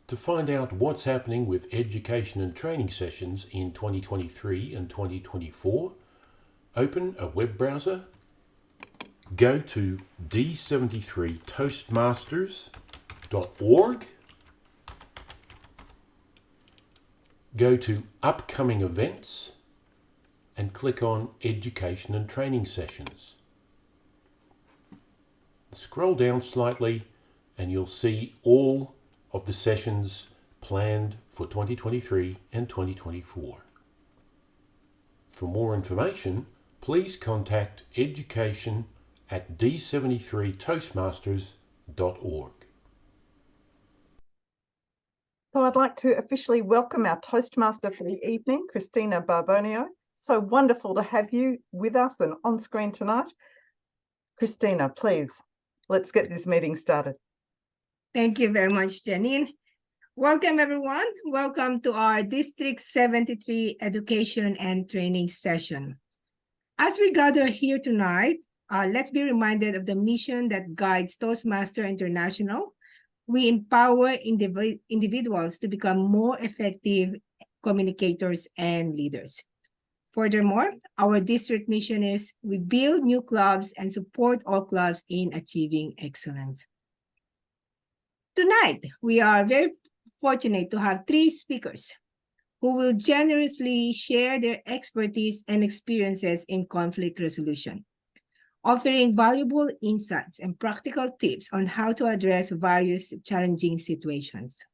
To find out what's happening with education and training sessions in 2023 and 2024, open a web browser, go to d73toastmasters.org, go to upcoming events and click on education and training sessions. Scroll down slightly and you'll see all of the sessions planned for 2023 and 2024. For more information, please contact education@d73toastmasters.org. So I'd like to officially welcome our Toastmaster for the evening, Christina Barbonio. So wonderful to have you with us and on screen tonight. Christina, please, let's get this meeting started. Thank you very much, Janine. Welcome, everyone. Welcome to our District 73 Education and Training session. As we gather here tonight, let's be reminded of the mission that guides Toastmaster International. We empower individuals to become more effective communicators and leaders. Furthermore, our district mission is we build new clubs and support all clubs in achieving excellence. Tonight, we are very fortunate to have three speakers who will generously share their expertise and experiences in conflict resolution, offering valuable insights and practical tips on how to address various challenging situations.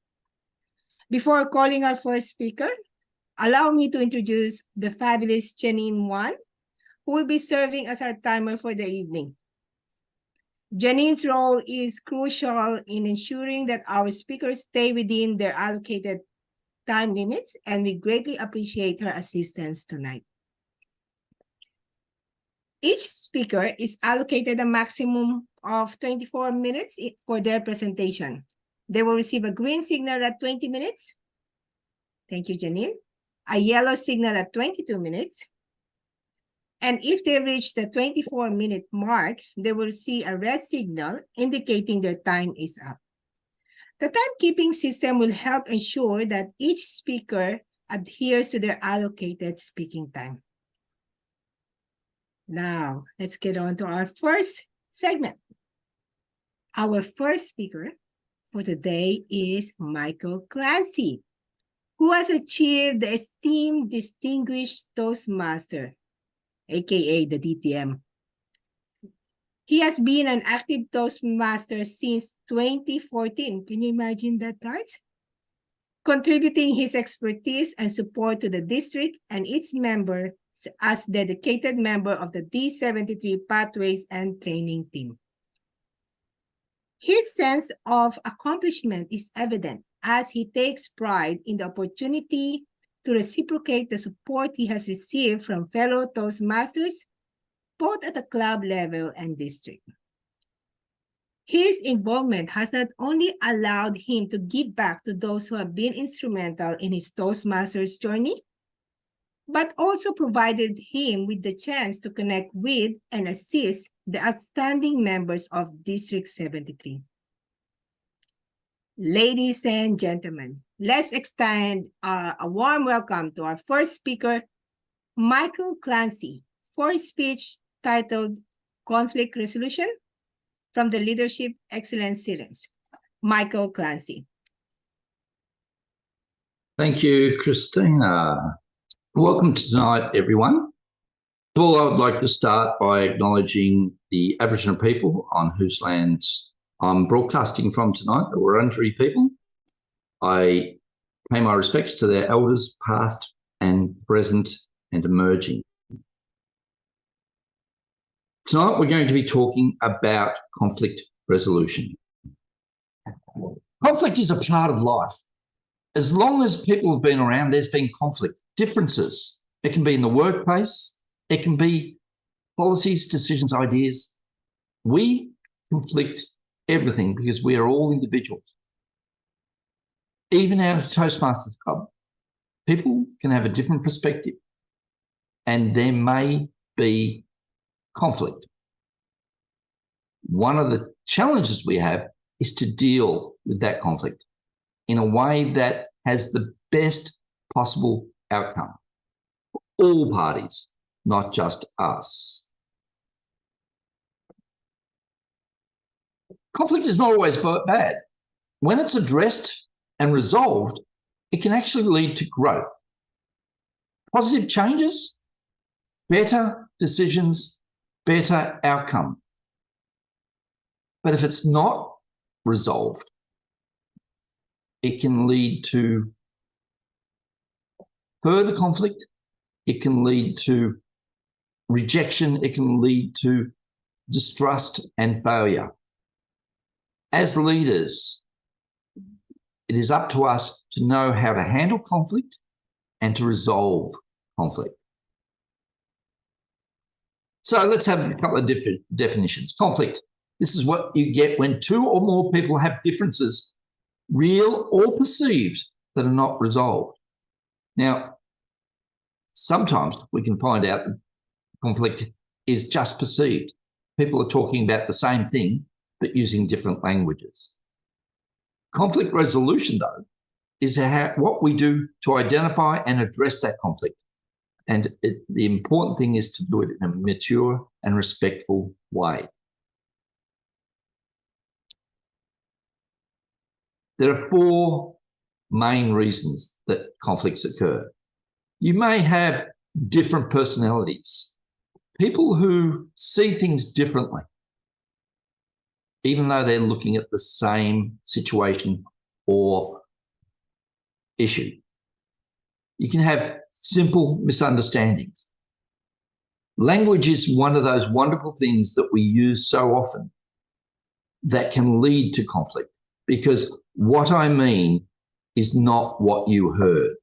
Before calling our first speaker, allow me to introduce the fabulous Janine Wan, who will be serving as our timer for the evening. Janine's role is crucial in ensuring that our speakers stay within their allocated time limits, and we greatly appreciate her assistance tonight. Each speaker is allocated a maximum of 24 minutes for their presentation. They will receive a green signal at 20 minutes. Thank you, Janine. A yellow signal at 22 minutes. And if they reach the 24-minute mark, they will see a red signal indicating their time is up. The timekeeping system will help ensure that each speaker adheres to their allocated speaking time. Now, let's get on to our first segment. Our first speaker for today is Michael Clancy, who has achieved the esteemed Distinguished Toastmaster, aka the DTM. He has been an active Toastmaster since 2014. Can you imagine that, guys? Contributing his expertise and support to the district and its members as dedicated member of the D73 Pathways and Training team. His sense of accomplishment is evident as he takes pride in the opportunity to reciprocate the support he has received from fellow Toastmasters, both at the club level and district. His involvement has not only allowed him to give back to those who have been instrumental in his Toastmasters journey, but also provided him with the chance to connect with and assist the outstanding members of District 73. Ladies and gentlemen, let's extend a warm welcome to our first speaker, Michael Clancy, for his speech titled Conflict Resolution from the Leadership Excellence Series. Michael Clancy. Thank you, Christina. Welcome to tonight, everyone. First of all, I would like to start by acknowledging the Aboriginal people on whose lands I'm broadcasting from tonight, the Wurundjeri people. I pay my respects to their elders, past and present and emerging. Tonight, we're going to be talking about conflict resolution. Conflict is a part of life. As long as people have been around, there's been conflict, differences. It can be in the workplace. It can be policies, decisions, ideas. We conflict everything because we are all individuals. Even out of Toastmasters Club, people can have a different perspective and there may be conflict. One of the challenges we have is to deal with that conflict. in a way that has the best possible outcome for all parties, not just us. Conflict is not always bad. When it's addressed and resolved, it can actually lead to growth. Positive changes, better decisions, better outcome. But if it's not resolved, it can lead to further conflict. It can lead to rejection. It can lead to distrust and failure. As leaders, it is up to us to know how to handle conflict and to resolve conflict. So let's have a couple of different definitions. Conflict. This is what you get when two or more people have differences, real or perceived, that are not resolved. Now, sometimes we can find out that conflict is just perceived. People are talking about the same thing, but using different languages. Conflict resolution, though, is what we do to identify and address that conflict. And the important thing is to do it in a mature and respectful way. There are four main reasons that conflicts occur. You may have different personalities, people who see things differently, even though they're looking at the same situation or issue. You can have simple misunderstandings. Language is one of those wonderful things that we use so often that can lead to conflict, because what I mean is not what you heard.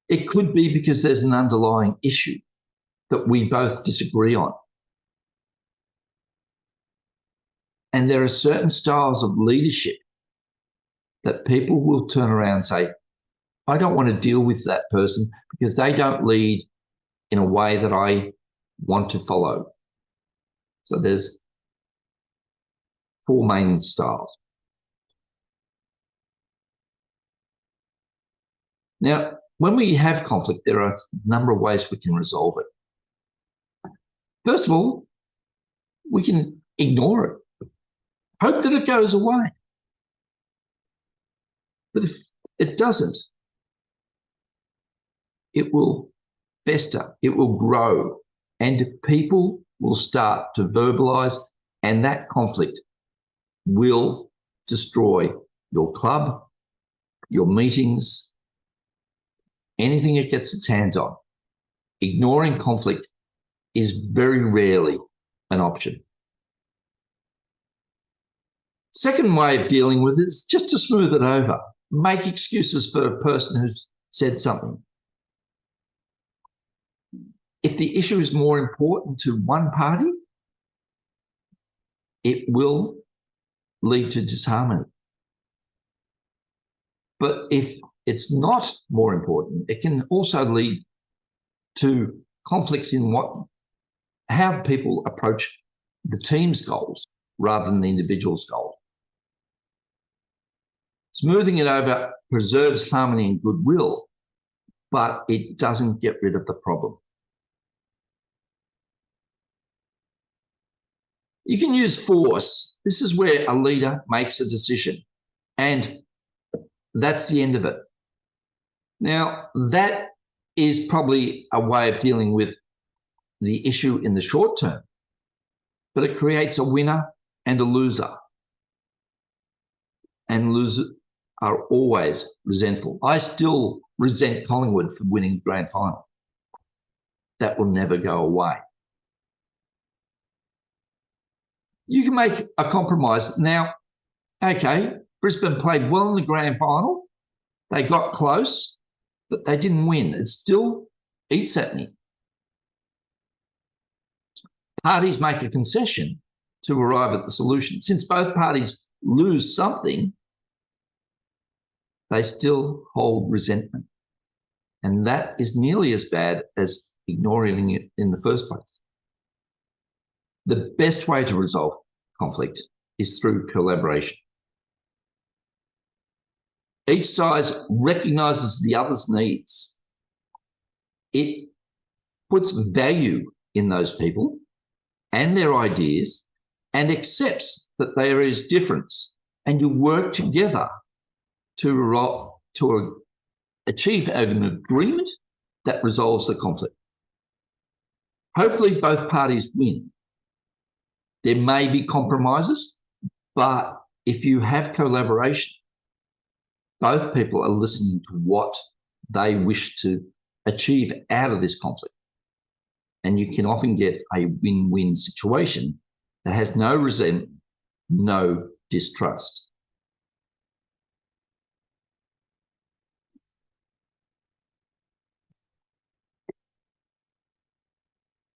It could be because there's an underlying issue that we both disagree on. And there are certain styles of leadership that people will turn around and say, I don't want to deal with that person because they don't lead in a way that I want to follow. So there's four main styles. Now, when we have conflict, there are a number of ways we can resolve it. First of all, we can ignore it, hope that it goes away. But if it doesn't, it will fester, it will grow, and people will start to verbalize, and that conflict will destroy your club, your meetings, anything it gets its hands on. Ignoring conflict is very rarely an option. Second way of dealing with it is just to smooth it over. Make excuses for a person who's said something. If the issue is more important to one party, it will lead to disharmony. But if it's not more important, it can also lead to conflicts in how people approach the team's goals rather than the individual's goals. Smoothing it over preserves harmony and goodwill, but it doesn't get rid of the problem. You can use force. This is where a leader makes a decision, and that's the end of it. Now, that is probably a way of dealing with the issue in the short term, but it creates a winner and a loser. And losers are always resentful. I still resent Collingwood for winning the grand final. That will never go away. You can make a compromise. Now, okay, Brisbane played well in the grand final. They got close, but they didn't win. It still eats at me. Parties make a concession to arrive at the solution. Since both parties lose something, they still hold resentment. And that is nearly as bad as ignoring it in the first place. The best way to resolve conflict is through collaboration. Each side recognizes the other's needs. It puts value in those people and their ideas and accepts that there is difference, and you work together to achieve an agreement that resolves the conflict. Hopefully both parties win. There may be compromises, but if you have collaboration, both people are listening to what they wish to achieve out of this conflict. And you can often get a win-win situation that has no resentment, no distrust.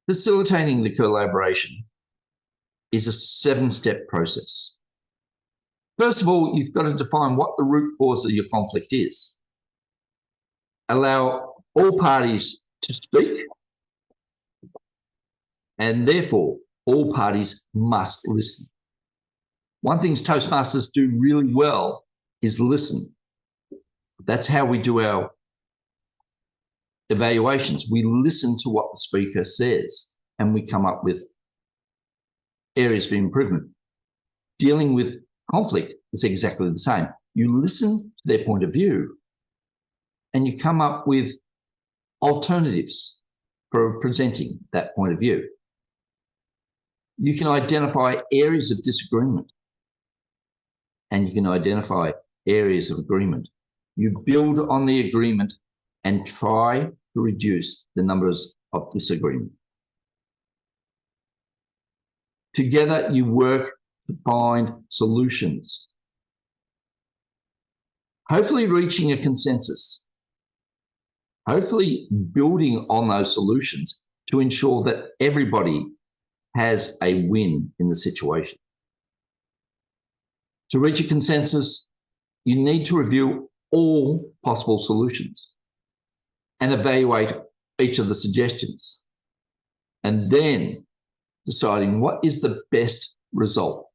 Facilitating the collaboration is a 7-step process. First of all, you've got to define what the root cause of your conflict is. Allow all parties to speak, and therefore all parties must listen. One thing Toastmasters do really well is listen. That's how we do our evaluations. We listen to what the speaker says and we come up with areas for improvement. Dealing with conflict is exactly the same. You listen to their point of view and you come up with alternatives for presenting that point of view. You can identify areas of disagreement and you can identify areas of agreement. You build on the agreement and try to reduce the numbers of disagreement. Together, you work to find solutions, hopefully reaching a consensus, hopefully building on those solutions to ensure that everybody has a win in the situation. To reach a consensus, you need to review all possible solutions and evaluate each of the suggestions, and then deciding what is the best result.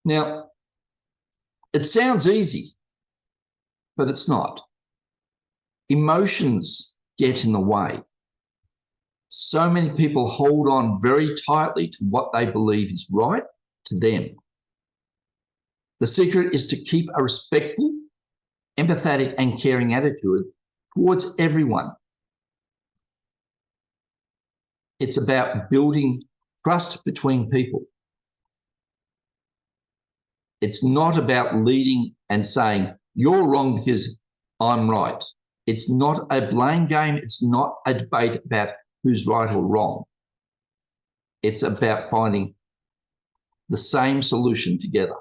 Now, it sounds easy, but it's not. Emotions get in the way. So many people hold on very tightly to what they believe is right to them. The secret is to keep a respectful, empathetic, and caring attitude towards everyone. It's about building trust between people. It's not about leading and saying, you're wrong because I'm right. It's not a blame game. It's not a debate about who's right or wrong. It's about finding the same solution together.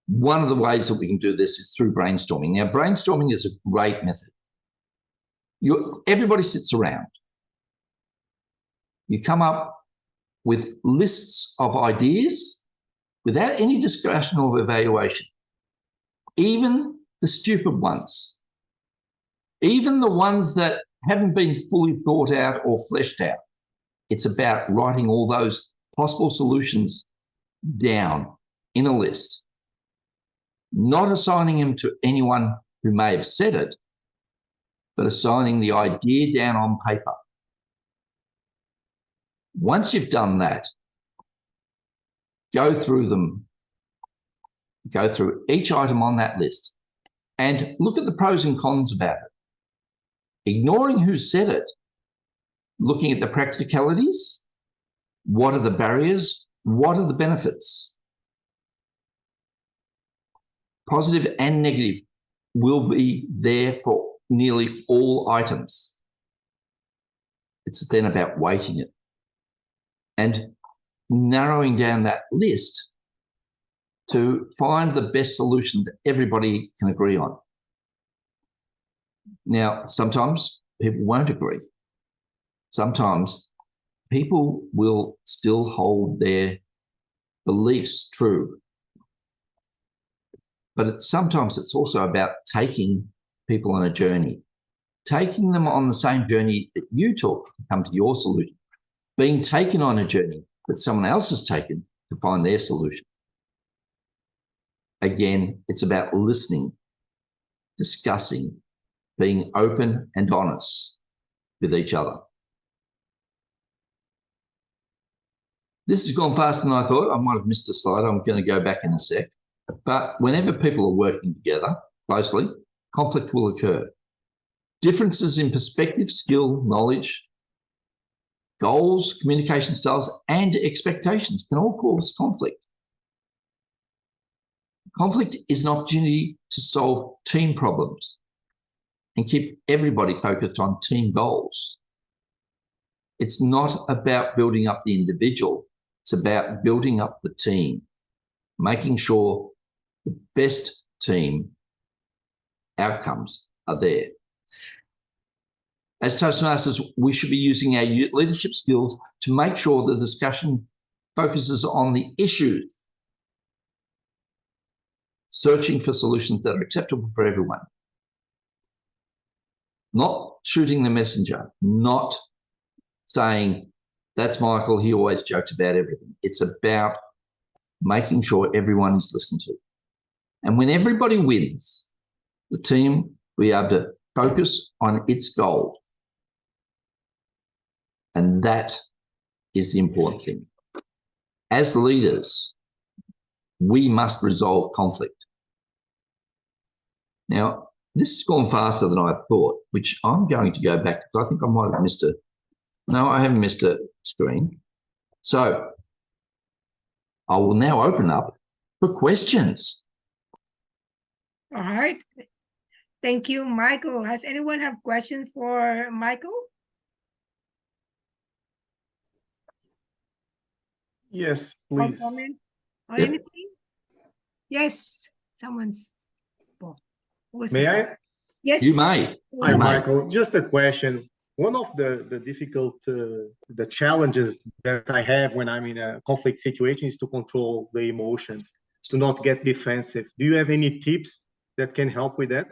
One of the ways that we can do this is through brainstorming. Now, brainstorming is a great method. Everybody sits around. You come up with lists of ideas without any discussion or evaluation, even the stupid ones, even the ones that haven't been fully thought out or fleshed out. It's about writing all those possible solutions down in a list, not assigning them to anyone who may have said it, but assigning the idea down on paper. Once you've done that, go through them, go through each item on that list and look at the pros and cons about it. Ignoring who said it, looking at the practicalities, what are the barriers, what are the benefits? Positive and negative will be there for nearly all items. It's then about weighting it and narrowing down that list to find the best solution that everybody can agree on. Now, sometimes people won't agree. Sometimes people will still hold their beliefs true. But sometimes it's also about taking people on a journey, taking them on the same journey that you took to come to your solution, being taken on a journey that someone else has taken to find their solution. Again, it's about listening, discussing, being open and honest with each other. This has gone faster than I thought. I might have missed a slide. I'm going to go back in a sec. But whenever people are working together closely, conflict will occur. Differences in perspective, skill, knowledge, goals, communication styles, and expectations can all cause conflict. Conflict is an opportunity to solve team problems and keep everybody focused on team goals. It's not about building up the individual. It's about building up the team, making sure the best team outcomes are there. As Toastmasters, we should be using our leadership skills to make sure the discussion focuses on the issues, searching for solutions that are acceptable for everyone. Not shooting the messenger, not saying, that's Michael, he always jokes about everything. It's about making sure everyone is listened to. And when everybody wins, the team will be able to focus on its goal. And that is the important thing. As leaders, we must resolve conflict. Now, this has gone faster than I thought, which I'm going to go back because I think I might have missed it. No, I haven't missed a screen. So I will now open up for questions. All right. Thank you, Michael. Has anyone have questions for Michael? Yes, Or please. comment or Yep. anything? Yes, someone's. Who was May that? I? Yes. You may. Hi, You may. Michael. Just a question. One of the difficult, the challenges that I have when I'm in a conflict situation is to control the emotions, to not get defensive. Do you have any tips that can help with that?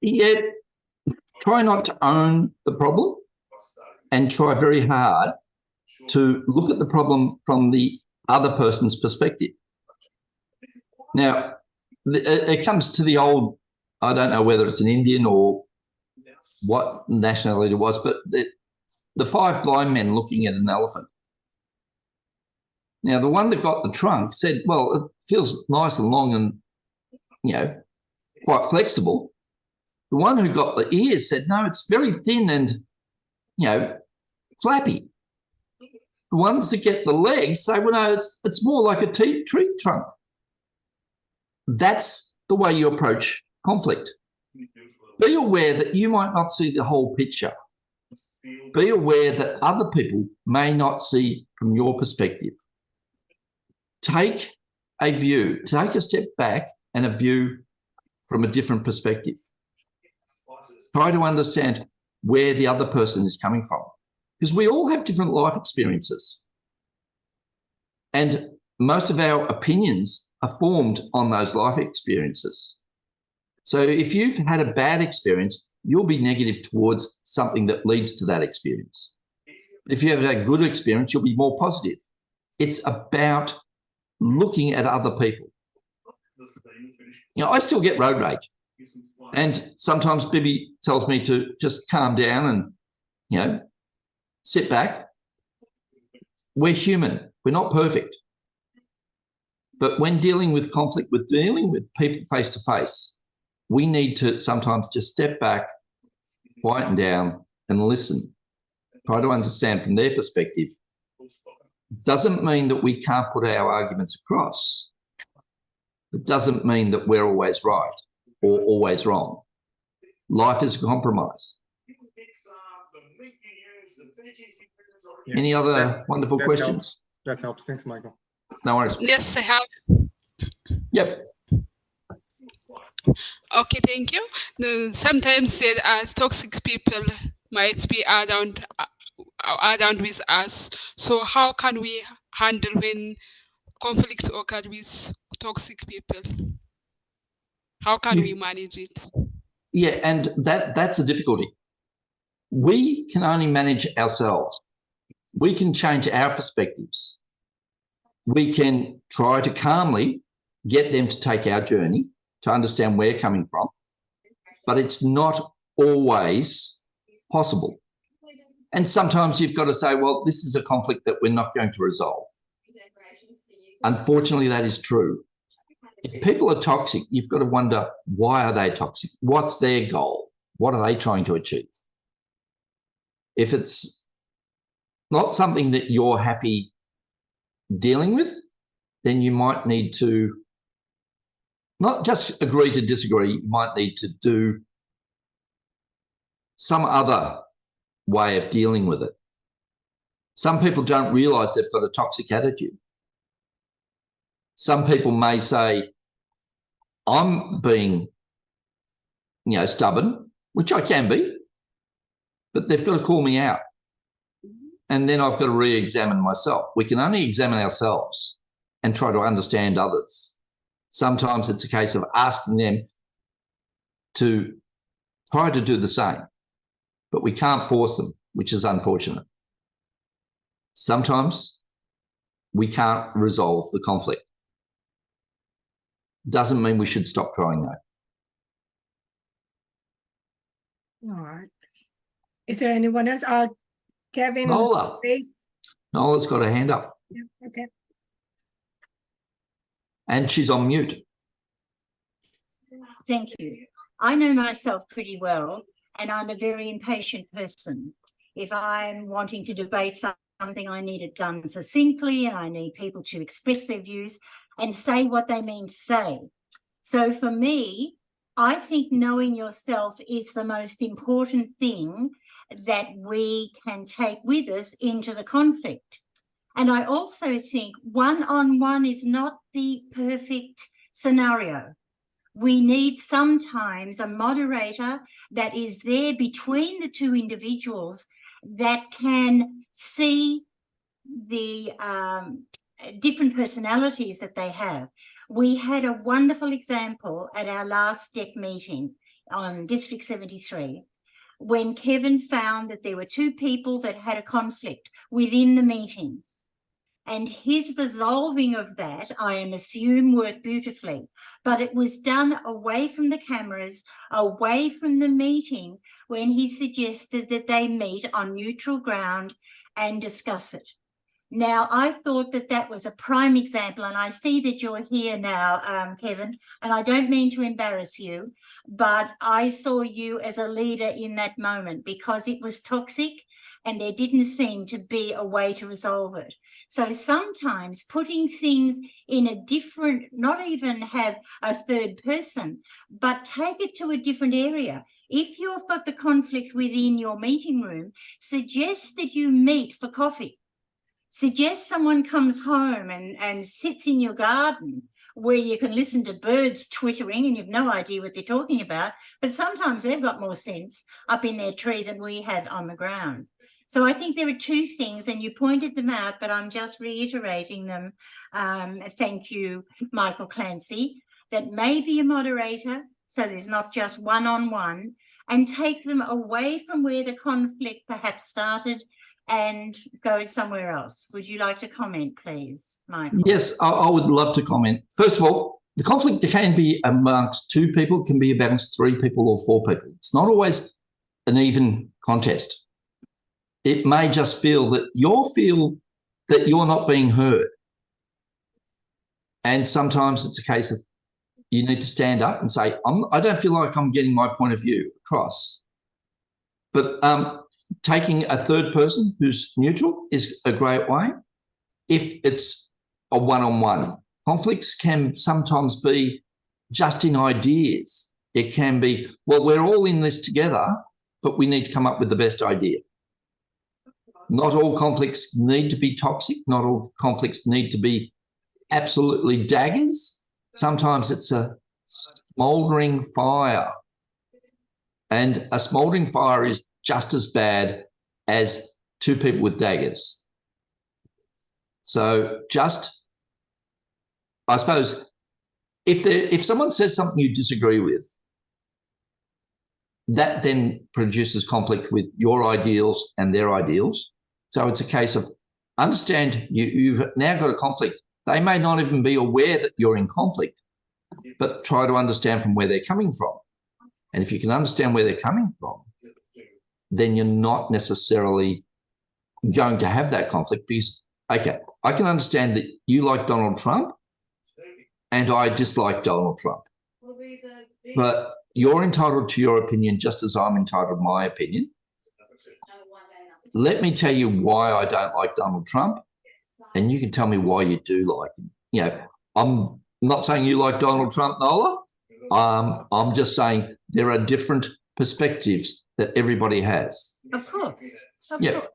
Yeah, try not to own the problem and try very hard to look at the problem from the other person's perspective. Now, it comes to the old, I don't know whether it's an Indian or what nationality it was, but the five blind men looking at an elephant. Now, the one that got the trunk said, well, it feels nice and long and, you know, quite flexible. The one who got the ears said, no, it's very thin and, you know, flappy. The ones that get the legs say, well, no, it's more like a tree trunk. That's the way you approach conflict. Be aware that you might not see the whole picture. Be aware that other people may not see from your perspective. Take a view, take a step back and a view from a different perspective. Try to understand where the other person is coming from, because we all have different life experiences. And most of our opinions are formed on those life experiences. So if you've had a bad experience, you'll be negative towards something that leads to that experience. If you have a good experience, you'll be more positive. It's about looking at other people. You know, I still get road rage. And sometimes Bibi tells me to just calm down and, you know, sit back. We're human. We're not perfect. But when dealing with conflict, with dealing with people face to face, we need to sometimes just step back, quieten down and listen. Try to understand from their perspective. Doesn't mean that we can't put our arguments across. It doesn't mean that we're always right or always wrong. Life is a compromise. Yeah. Any other wonderful that questions? That helps. Thanks, Michael. No worries. Yes, I have. Yep. Okay, thank you. Sometimes there are toxic people might be around with us. So how can we handle when conflict occurs with toxic people? How can we manage it? Yeah, and that's a difficulty. We can only manage ourselves. we can change our perspectives. We can try to calmly get them to take our journey, to understand where we're coming from, but it's not always possible. And sometimes you've got to say, well, this is a conflict that we're not going to resolve. Unfortunately, that is true. If people are toxic, you've got to wonder, why are they toxic? What's their goal? What are they trying to achieve? If it's not something that you're happy dealing with, then you might need to not just agree to disagree, you might need to do some other way of dealing with it. Some people don't realise they've got a toxic attitude. Some people may say, I'm being, stubborn, which I can be, but they've got to call me out. And then I've got to re-examine myself. We can only examine ourselves and try to understand others. Sometimes it's a case of asking them to try to do the same, but we can't force them, which is unfortunate. Sometimes we can't resolve the conflict. Doesn't mean we should stop trying, though. All right. Is there anyone else? Kevin, Nola. Grace? Nola's got her hand up. Yeah, okay. And she's on mute. Thank you. I know myself pretty well, and I'm a very impatient person. If I'm wanting to debate something, I need it done succinctly, and I need people to express their views and say what they mean to say. So for me, I think knowing yourself is the most important thing that we can take with us into the conflict. And I also think one-on-one is not the perfect scenario. We need sometimes a moderator that is there between the two individuals that can see the different personalities that they have. We had a wonderful example at our last deck meeting on District 73, when Kevin found that there were two people that had a conflict within the meeting. And his resolving of that, I assume, worked beautifully, but it was done away from the cameras, away from the meeting, when he suggested that they meet on neutral ground and discuss it. Now, I thought that that was a prime example, and I see that you're here now, Kevin, and I don't mean to embarrass you, but I saw you as a leader in that moment because it was toxic and there didn't seem to be a way to resolve it. So sometimes putting things in a different, not even have a third person, but take it to a different area. If you've got the conflict within your meeting room, suggest that you meet for coffee. Suggest someone comes home and sits in your garden where you can listen to birds twittering and you've no idea what they're talking about, but sometimes they've got more sense up in their tree than we have on the ground. So I think there are two things, and you pointed them out, but I'm just reiterating them. Thank you, Michael Clancy, that may be a moderator, so there's not just one-on-one, and take them away from where the conflict perhaps started and go somewhere else. Would you like to comment, please, Michael? Yes, I would love to comment. First of all, the conflict can be amongst two people, can be amongst three people or four people. It's not always an even contest. It may just feel that you're not being heard. And sometimes it's a case of you need to stand up and say, I don't feel like I'm getting my point of view across. But taking a third person who's neutral is a great way. If it's a one-on-one, conflicts can sometimes be just in ideas. It can be, well, we're all in this together, but we need to come up with the best idea. Not all conflicts need to be toxic. Not all conflicts need to be absolutely daggers. Sometimes it's a smouldering fire. And a smouldering fire is just as bad as two people with daggers. So just, I suppose, if someone says something you disagree with, that then produces conflict with your ideals and their ideals. So it's a case of understand you've now got a conflict. They may not even be aware that you're in conflict, but try to understand from where they're coming from. And if you can understand where they're coming from, then you're not necessarily going to have that conflict because, okay, I can understand that you like Donald Trump and I dislike Donald Trump. But you're entitled to your opinion just as I'm entitled to my opinion. Let me tell you why I don't like Donald Trump, and you can tell me why you do like him. You know, I'm not saying you like Donald Trump, Nola. I'm just saying there are different perspectives that everybody has. Of course. Of course.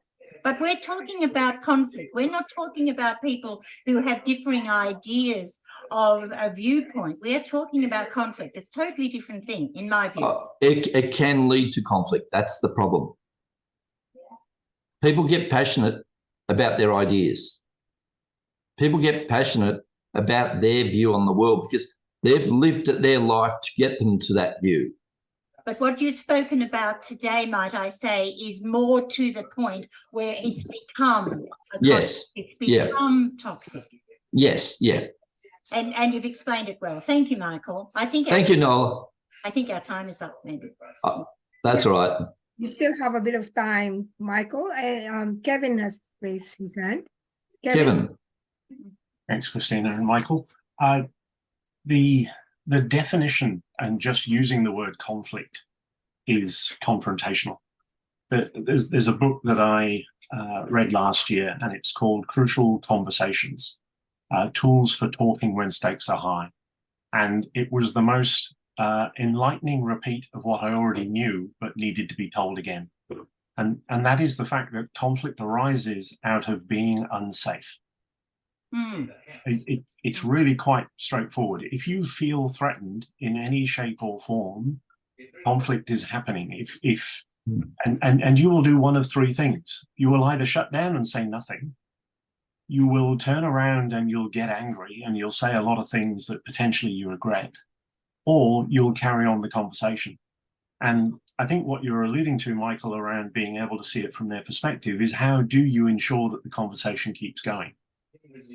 But we're talking about conflict. We're not talking about people who have differing ideas of a viewpoint. We're talking about conflict. It's a totally different thing, in my view. It can lead to conflict. That's the problem. People get passionate about their ideas. People get passionate about their view on the world because they've lived their life to get them to that view. But what you've spoken about today, might I say, is more to the point where it's become toxic. Yes, yeah. And you've explained it well. Thank you, Michael. Thank you, Nola. I think our time is up, maybe. That's all right. You still have a bit of time, Michael. Kevin has raised his hand. Kevin. Thanks, Christina and Michael. The definition and just using the word conflict is confrontational. There's a book that I read last year, and it's called Crucial Conversations, Tools for Talking When Stakes Are High. And it was the most enlightening repeat of what I already knew, but needed to be told again. And that is the fact that conflict arises out of being unsafe. It's really quite straightforward. If you feel threatened in any shape or form, conflict is happening. And you will do one of three things. You will either shut down and say nothing. You will turn around and you'll get angry and you'll say a lot of things that potentially you regret, or you'll carry on the conversation. And I think what you're alluding to, Michael, around being able to see it from their perspective is how do you ensure that the conversation keeps going?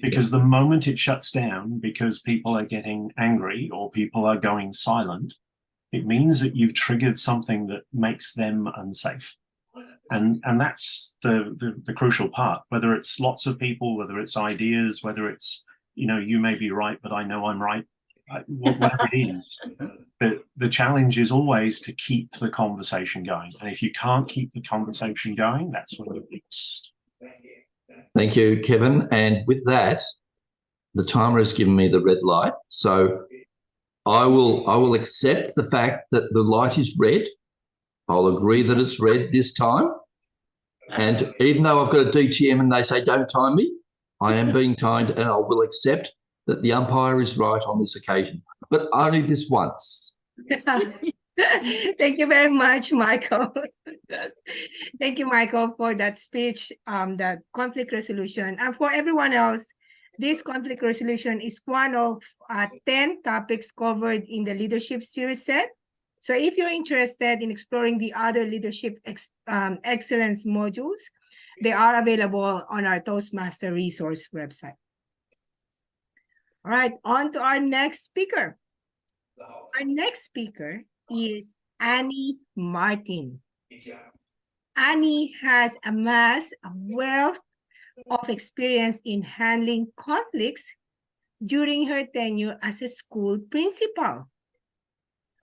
Because the moment it shuts down because people are getting angry or people are going silent, it means that you've triggered something that makes them unsafe. And that's the crucial part, whether it's lots of people, whether it's ideas, whether it's, you may be right, but I know I'm right, whatever it is. The challenge is always to keep the conversation going. And if you can't keep the conversation going, that's when you're lost. Thank you, Kevin. And with that, the timer has given me the red light. So I will accept the fact that the light is red. I'll agree that it's red this time. And even though I've got a DTM and they say don't time me, I am being timed and I will accept that the umpire is right on this occasion, but only this once. Thank you very much, Michael. Thank you, Michael, for that speech, that conflict resolution. And for everyone else, this conflict resolution is one of 10 topics covered in the leadership series set. So if you're interested in exploring the other leadership excellence modules, they are available on our Toastmaster resource website. All right, on to our next speaker. Our next speaker is Annie Martin. Annie has amassed a wealth of experience in handling conflicts during her tenure as a school principal,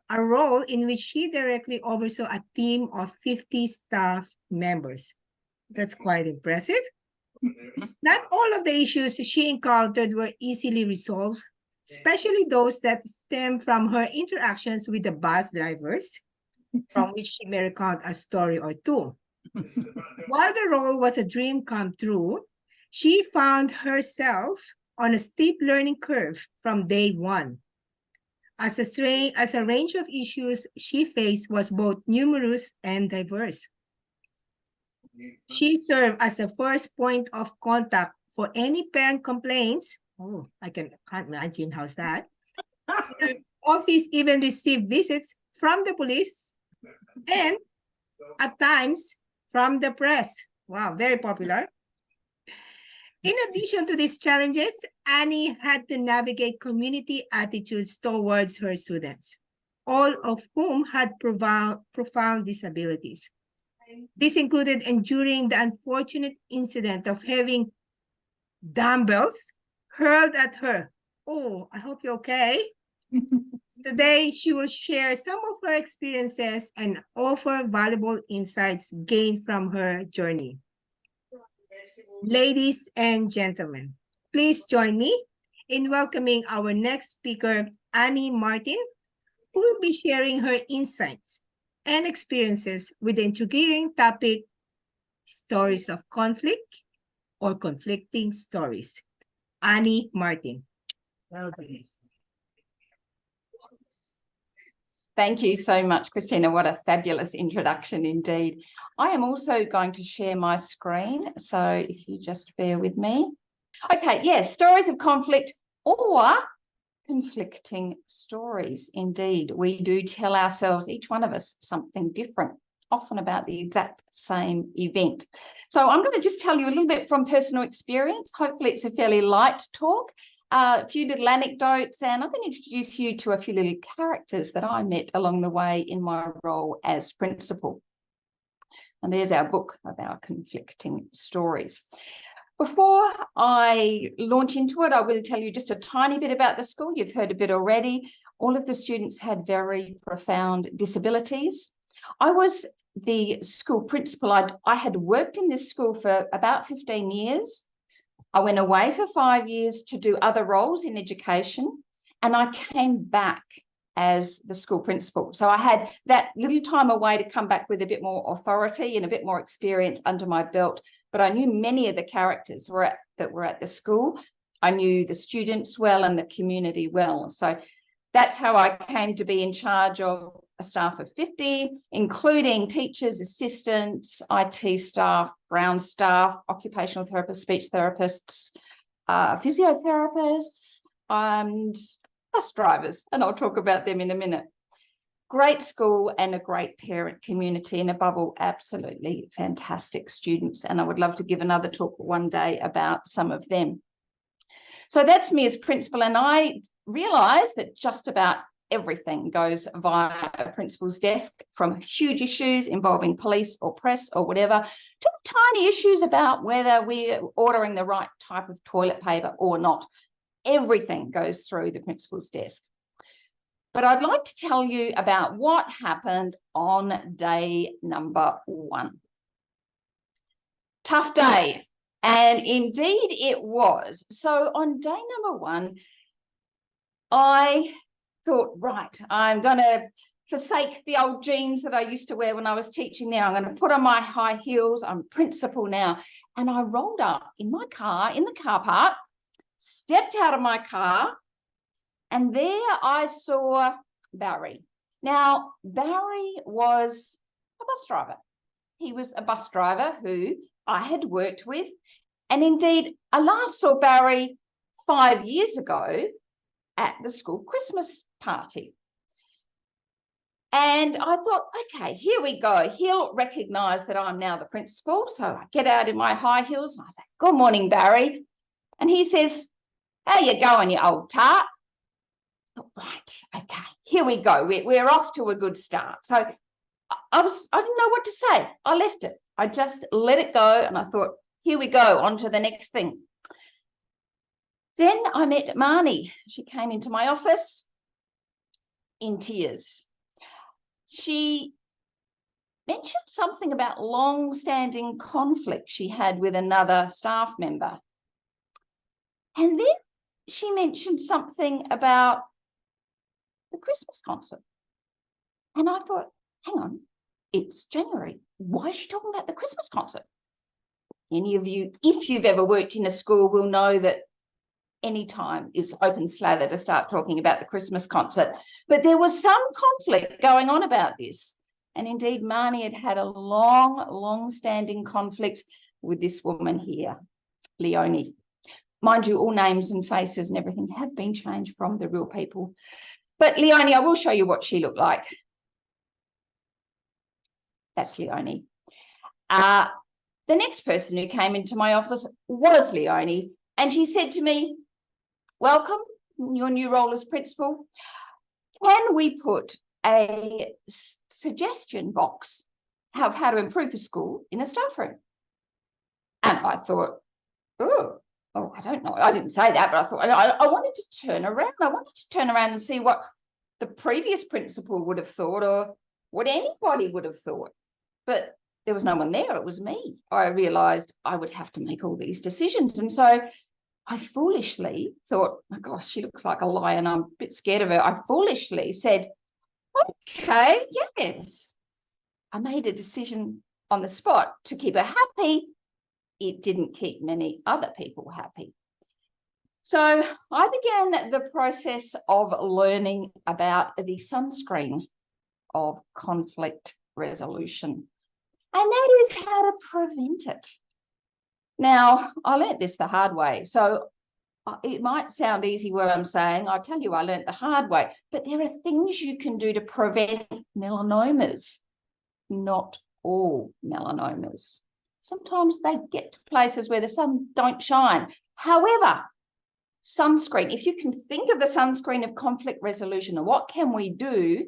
a role in which she directly oversaw a team of 50 staff members. That's quite impressive. Not all of the issues she encountered were easily resolved, especially those that stem from her interactions with the bus drivers, from which she may recount a story or two. While the role was a dream come true, she found herself on a steep learning curve from day one, as a range of issues she faced was both numerous and diverse. She served as the first point of contact for any parent complaints. Oh, I can't imagine how's that. Her office even received visits from the police and at times from the press. Wow, very popular. In addition to these challenges, Annie had to navigate community attitudes towards her students, all of whom had profound disabilities. This included enduring the unfortunate incident of having dumbbells hurled at her. Oh, I hope you're okay. Today, she will share some of her experiences and offer valuable insights gained from her journey. Ladies and gentlemen, please join me in welcoming our next speaker, Annie Martin, who will be sharing her insights and experiences with the intriguing topic, stories of conflict or conflicting stories. Annie Martin. Thank you so much, Christina. What a fabulous introduction indeed. I am also going to share my screen, so if you just bear with me. Okay, yes, stories of conflict or conflicting stories. Indeed, we do tell ourselves, each one of us, something different, often about the exact same event. So I'm going to just tell you a little bit from personal experience. Hopefully it's a fairly light talk. A few little anecdotes, and I'm going to introduce you to a few little characters that I met along the way in my role as principal. And there's our book of our conflicting stories. Before I launch into it, I will tell you just a tiny bit about the school. You've heard a bit already. All of the students had very profound disabilities. I was the school principal. I had worked in this school for about 15 years. I went away for 5 years to do other roles in education, and I came back as the school principal. So I had that little time away to come back with a bit more authority and a bit more experience under my belt. But I knew many of the characters that were at the school. I knew the students well and the community well. So that's how I came to be in charge of a staff of 50, including teachers, assistants, IT staff, ground staff, occupational therapists, speech therapists, physiotherapists, and bus drivers. And I'll talk about them in a minute. Great school and a great parent community, and above all, absolutely fantastic students. And I would love to give another talk one day about some of them. So that's me as principal, and I realised that just about everything goes via a principal's desk, from huge issues involving police or press or whatever, to tiny issues about whether we're ordering the right type of toilet paper or not. Everything goes through the principal's desk. But I'd like to tell you about what happened on day number 1. Tough day. And indeed it was. So on day number 1, I thought, right, I'm going to forsake the old jeans that I used to wear when I was teaching there. I'm going to put on my high heels. I'm principal now. And I rolled up in my car, in the car park, stepped out of my car, and there I saw Barry. Now, Barry was a bus driver. He was a bus driver who I had worked with. And indeed, I last saw Barry 5 years ago at the school Christmas party. And I thought, okay, here we go. He'll recognise that I'm now the principal. So I get out in my high heels and I say, good morning, Barry. And he says, how you going, you old tart? Right, okay, here we go. We're off to a good start. So I didn't know what to say. I left it. I just let it go, and I thought, here we go, on to the next thing. Then I met Marnie. She came into my office in tears. She mentioned something about long-standing conflict she had with another staff member. And then she mentioned something about the Christmas concert. And I thought, hang on, it's January. Why is she talking about the Christmas concert? Any of you, if you've ever worked in a school, will know that any time is open slather to start talking about the Christmas concert. But there was some conflict going on about this. And indeed, Marnie had had a long-standing conflict with this woman here, Leonie. Mind you, all names and faces and everything have been changed from the real people. But Leonie, I will show you what she looked like. That's Leonie. The next person who came into my office was Leonie, and she said to me, welcome, your new role as principal. Can we put a suggestion box of how to improve the school in the staff room? And I thought, oh, I don't know. I didn't say that, but I thought I wanted to turn around. I wanted to turn around and see what the previous principal would have thought or what anybody would have thought. But there was no one there. It was me. I realised I would have to make all these decisions. And so I foolishly thought, oh gosh, she looks like a lion. I'm a bit scared of her. I foolishly said, okay, yes. I made a decision on the spot to keep her happy. It didn't keep many other people happy. So I began the process of learning about the sunscreen of conflict resolution. And that is how to prevent it. Now, I learnt this the hard way. So it might sound easy what I'm saying. I tell you, I learnt the hard way. But there are things you can do to prevent melanomas. Not all melanomas. Sometimes they get to places where the sun don't shine. However, sunscreen, if you can think of the sunscreen of conflict resolution, and what can we do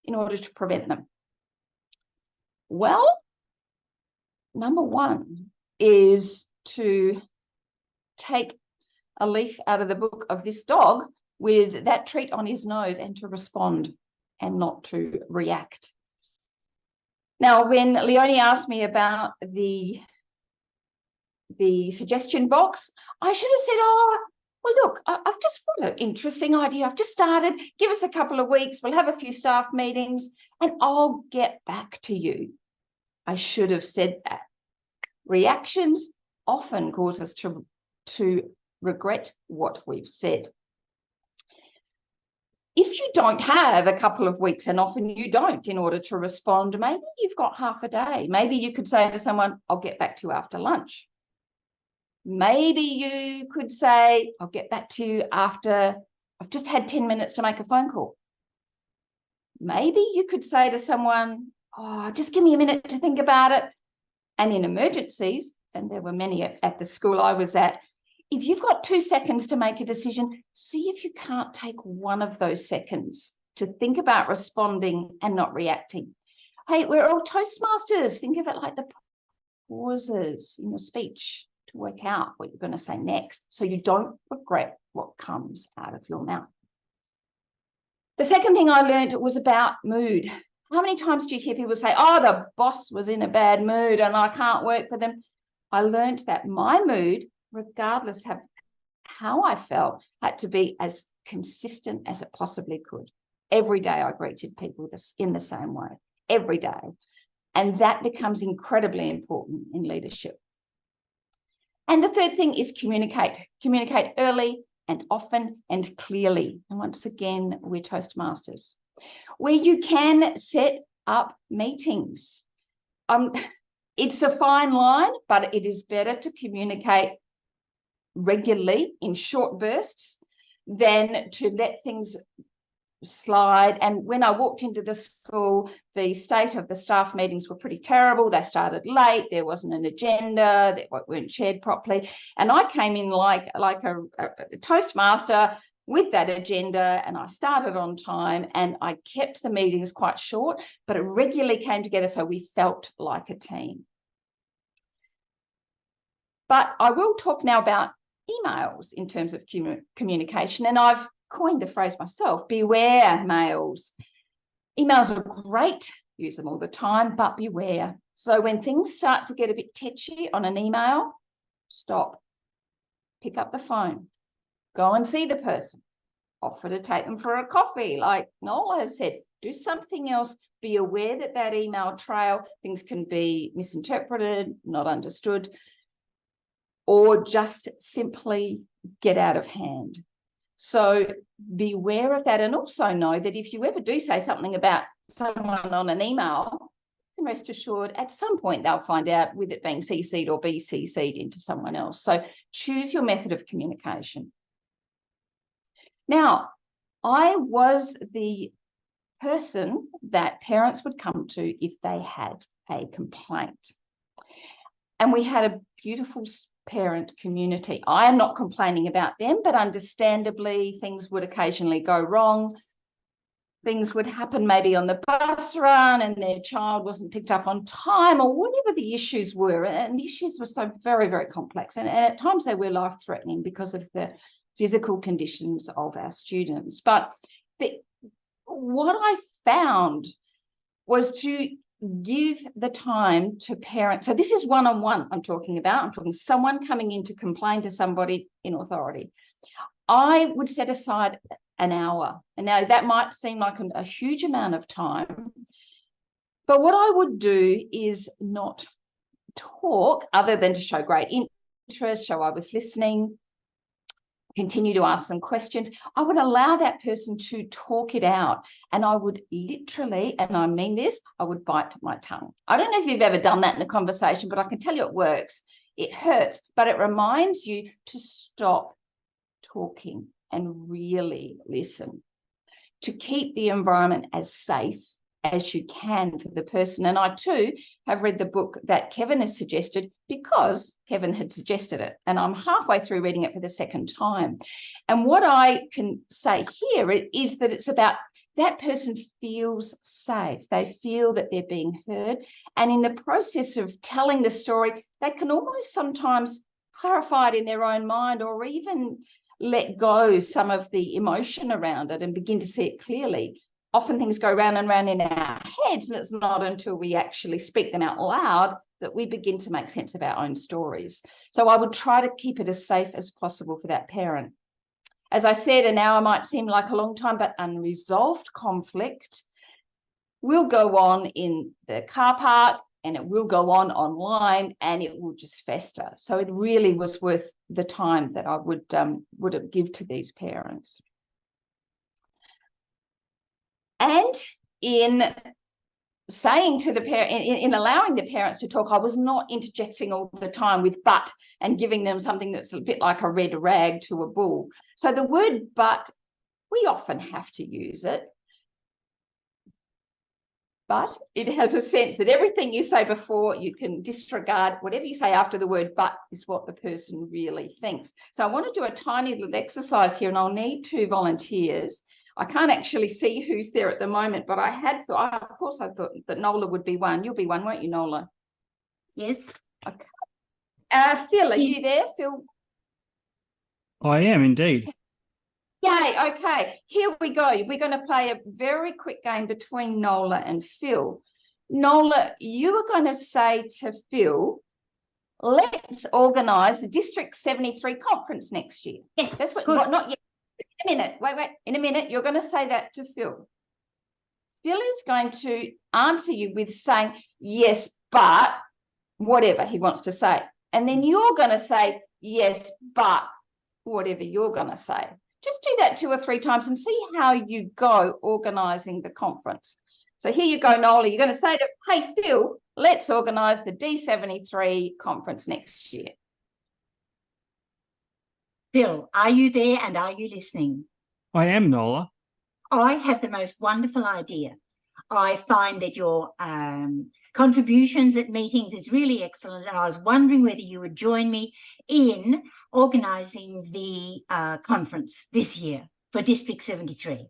in order to prevent them? Well, number one is to take a leaf out of the book of this dog with that treat on his nose and to respond and not to react. Now, when Leonie asked me about the suggestion box, I should have said, oh, well, look, I've just got an interesting idea. I've just started. Give us a couple of weeks. We'll have a few staff meetings and I'll get back to you. I should have said that. Reactions often cause us to regret what we've said. If you don't have a couple of weeks, and often you don't, in order to respond, maybe you've got half a day. Maybe you could say to someone, I'll get back to you after lunch. Maybe you could say, I'll get back to you after I've just had 10 minutes to make a phone call. Maybe you could say to someone, oh, just give me a minute to think about it. And in emergencies, and there were many at the school I was at, if you've got 2 seconds to make a decision, see if you can't take one of those seconds to think about responding and not reacting. Hey, we're all Toastmasters. Think of it like the pauses in your speech to work out what you're going to say next, so you don't regret what comes out of your mouth. The second thing I learned was about mood. How many times do you hear people say, oh, the boss was in a bad mood and I can't work for them? I learned that my mood, regardless of how I felt, had to be as consistent as it possibly could. Every day I greeted people in the same way, every day. And that becomes incredibly important in leadership. And the third thing is communicate. Communicate early and often and clearly. And once again, we're Toastmasters. Where you can set up meetings. It's a fine line, but it is better to communicate regularly in short bursts than to let things slide. And when I walked into the school, the state of the staff meetings were pretty terrible. They started late. There wasn't an agenda. They weren't shared properly. And I came in like a Toastmaster with that agenda, and I started on time, and I kept the meetings quite short, but it regularly came together so we felt like a team. But I will talk now about emails in terms of communication, and I've coined the phrase myself, beware mails. Emails are great, use them all the time, but beware. So when things start to get a bit tetchy on an email, stop, pick up the phone, go and see the person, offer to take them for a coffee. Like Noel has said, do something else. Be aware that that email trail, things can be misinterpreted, not understood, or just simply get out of hand. So beware of that, and also know that if you ever do say something about someone on an email, rest assured at some point they'll find out, with it being CC'd or be CC'd into someone else. So choose your method of communication. Now, I was the person that parents would come to if they had a complaint. And we had a beautiful parent community. I am not complaining about them, but understandably, things would occasionally go wrong. Things would happen maybe on the bus run and their child wasn't picked up on time, or whatever the issues were. And the issues were so very, very complex. And at times they were life-threatening because of the physical conditions of our students. But what I found was to give the time to parents. So this is one-on-one I'm talking about. I'm talking someone coming in to complain to somebody in authority. I would set aside an hour. And now that might seem like a huge amount of time. But what I would do is not talk other than to show great interest, show I was listening, continue to ask them questions. I would allow that person to talk it out. And I would literally, and I mean this, I would bite my tongue. I don't know if you've ever done that in a conversation, but I can tell you it works. It hurts, but it reminds you to stop talking and really listen, to keep the environment as safe as you can for the person. And I too have read the book that Kevin has suggested because Kevin had suggested it. And I'm halfway through reading it for the second time. And what I can say here is that it's about that person feels safe. They feel that they're being heard. And in the process of telling the story, they can almost sometimes clarify it in their own mind, or even let go some of the emotion around it and begin to see it clearly. Often things go round and round in our heads, and it's not until we actually speak them out loud that we begin to make sense of our own stories. So I would try to keep it as safe as possible for that parent. As I said, an hour might seem like a long time, but unresolved conflict will go on in the car park, and it will go on online, and it will just fester. So it really was worth the time that I would give to these parents. And in saying to the parent, in allowing the parents to talk, I was not interjecting all the time with but and giving them something that's a bit like a red rag to a bull. So the word but, we often have to use it. But it has a sense that everything you say before, you can disregard. Whatever you say after the word but is what the person really thinks. So I want to do a tiny little exercise here, and I'll need 2 volunteers. I can't actually see who's there at the moment, but I had thought, of course, I thought that Nola would be one. You'll be one, won't you, Nola? Yes. Okay. Phil, are you there, Phil? I am indeed. Yay, okay, here we go. We're going to play a very quick game between Nola and Phil. Nola, you are going to say to Phil, let's organise the District 73 conference next year. Yes, that's what, good. not yet. In a minute, wait, in a minute, you're going to say that to Phil. Phil is going to answer you with saying, yes, but whatever he wants to say. And then you're going to say, yes, but whatever you're going to say. Just do that 2 or 3 times and see how you go organising the conference. So here you go, Nola. You're going to say to, hey, Phil, let's organise the D73 conference next year. Phil, are you there and are you listening? I am, Nola. I have the most wonderful idea. I find that your contributions at meetings is really excellent, and I was wondering whether you would join me in organising the conference this year for District 73.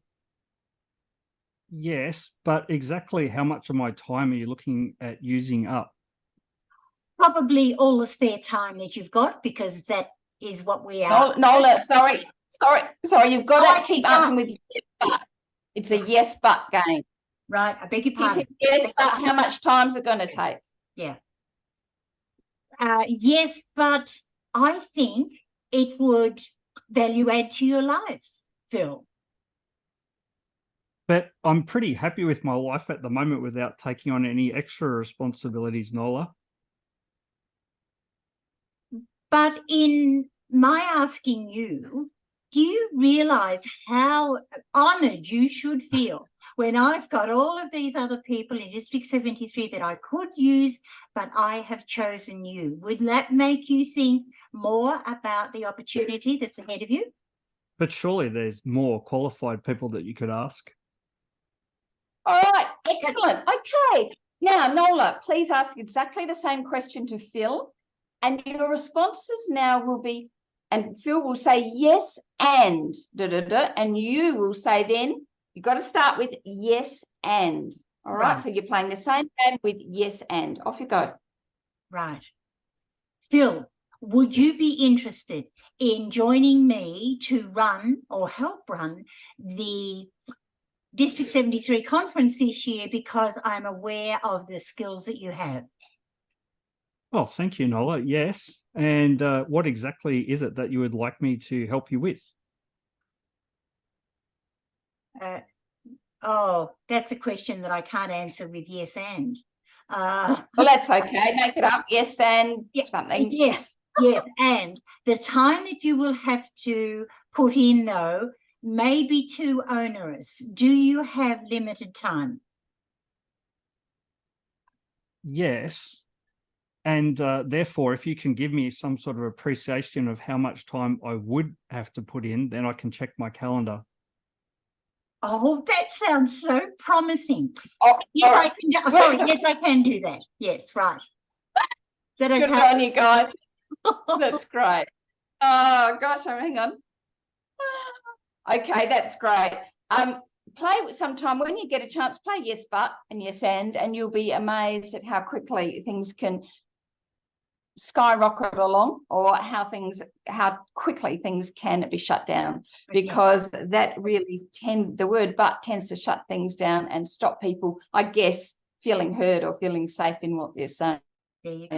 Yes, but exactly how much of my time are you looking at using up? Probably all the spare time that you've got, because that is what we are. Nola, sorry, you've got to keep answering with yes, but. It's a yes, but game. Right, I beg your pardon. Yes, but how much time is it going to take? Yeah. Yes, but I think it would value add to your life, Phil. But I'm pretty happy with my life at the moment without taking on any extra responsibilities, Nola. But in my asking you, do you realise how honoured you should feel when I've got all of these other people in District 73 that I could use, but I have chosen you? Would that make you think more about the opportunity that's ahead of you? But surely there's more qualified people that you could ask. All right, excellent. Okay. Now, Nola, please ask exactly the same question to Phil. And your responses now will be, and Phil will say yes and da da da, and you will say then you've got to start with yes and. All right. So you're playing the same game with yes and. Off you go. Right. Phil, would you be interested in joining me to run or help run the District 73 conference this year, because I'm aware of the skills that you have? Oh, thank you, Nola. Yes. And what exactly is it that you would like me to help you with? Oh, that's a question that I can't answer with yes and. Well, that's okay. Make it up. Yes and something. Yes, yes. And the time that you will have to put in, though, may be too onerous. Do you have limited time? Yes. And therefore, if you can give me some sort of appreciation of how much time I would have to put in, then I can check my calendar. Oh, that sounds so promising. Oh, yes, right. I can. Oh, sorry, yes, I can do that. Yes, right. Is that okay? Good on you guys. That's great. Oh gosh, hang on. Okay, that's great. Play sometime when you get a chance. Play yes but and yes and you'll be amazed at how quickly things can skyrocket along, or how quickly things can be shut down, because that really the word but tends to shut things down and stop people, I guess, feeling heard or feeling safe in what they're saying. There you go.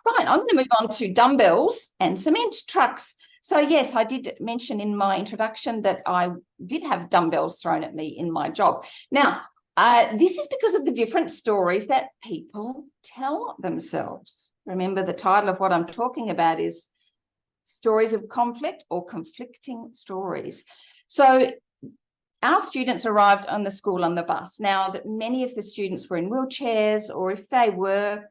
Right, I'm going to move on to dumbbells and cement trucks. So yes, I did mention in my introduction that I did have dumbbells thrown at me in my job. Now, this is because of the different stories that people tell themselves. Remember, the title of what I'm talking about is stories of conflict or conflicting stories. So our students arrived on the school on the bus. Now, that many of the students were in wheelchairs, or if they were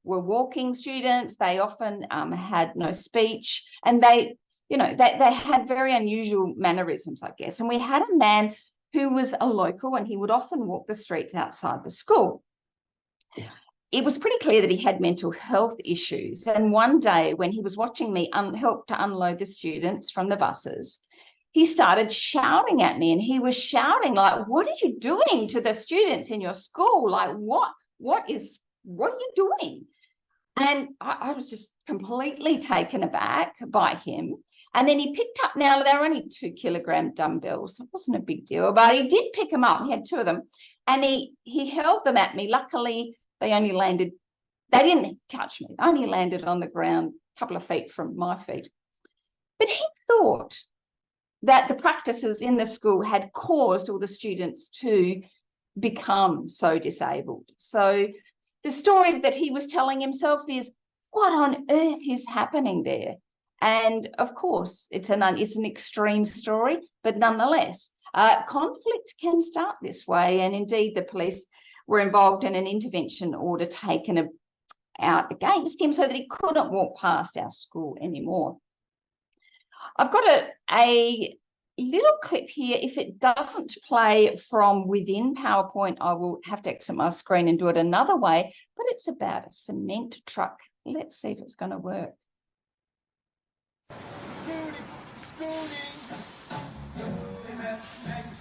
walking students, they often had no speech, and they had very unusual mannerisms, I guess. And we had a man who was a local, and he would often walk the streets outside the school. It was pretty clear that he had mental health issues. And one day when he was watching me help to unload the students from the buses, he started shouting at me, and he was shouting like, "What are you doing to the students in your school? Like, what are you doing?" And I was just completely taken aback by him. And then he picked up, now they were only 2 kilogram dumbbells. It wasn't a big deal, but he did pick them up. He had 2 of them, and he held them at me. Luckily, they didn't touch me. They only landed on the ground a couple of feet from my feet. But he thought that the practices in the school had caused all the students to become so disabled. So the story that he was telling himself is, what on earth is happening there? And of course, it's an extreme story, but nonetheless, conflict can start this way. And indeed, the police were involved in an intervention order taken out against him so that he couldn't walk past our school anymore. I've got a little clip here. If it doesn't play from within PowerPoint, I will have to exit my screen and do it another way, but it's about a cement truck. Let's see if it's going to work.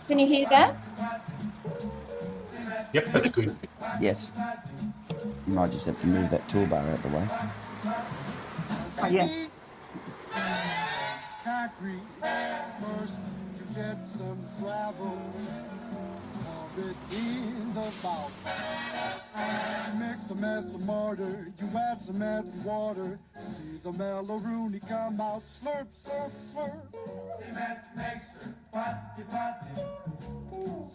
Can you hear that? Yep, that's good. Yes. You might just have to move that toolbar out of the way. Oh, yeah. First, you get some gravel, pour it in the bowl. Mix a mess of mortar, you add cement and water. See the mellow-rooney come out, slurp, slurp, slurp. Cement mixer, patty, patty.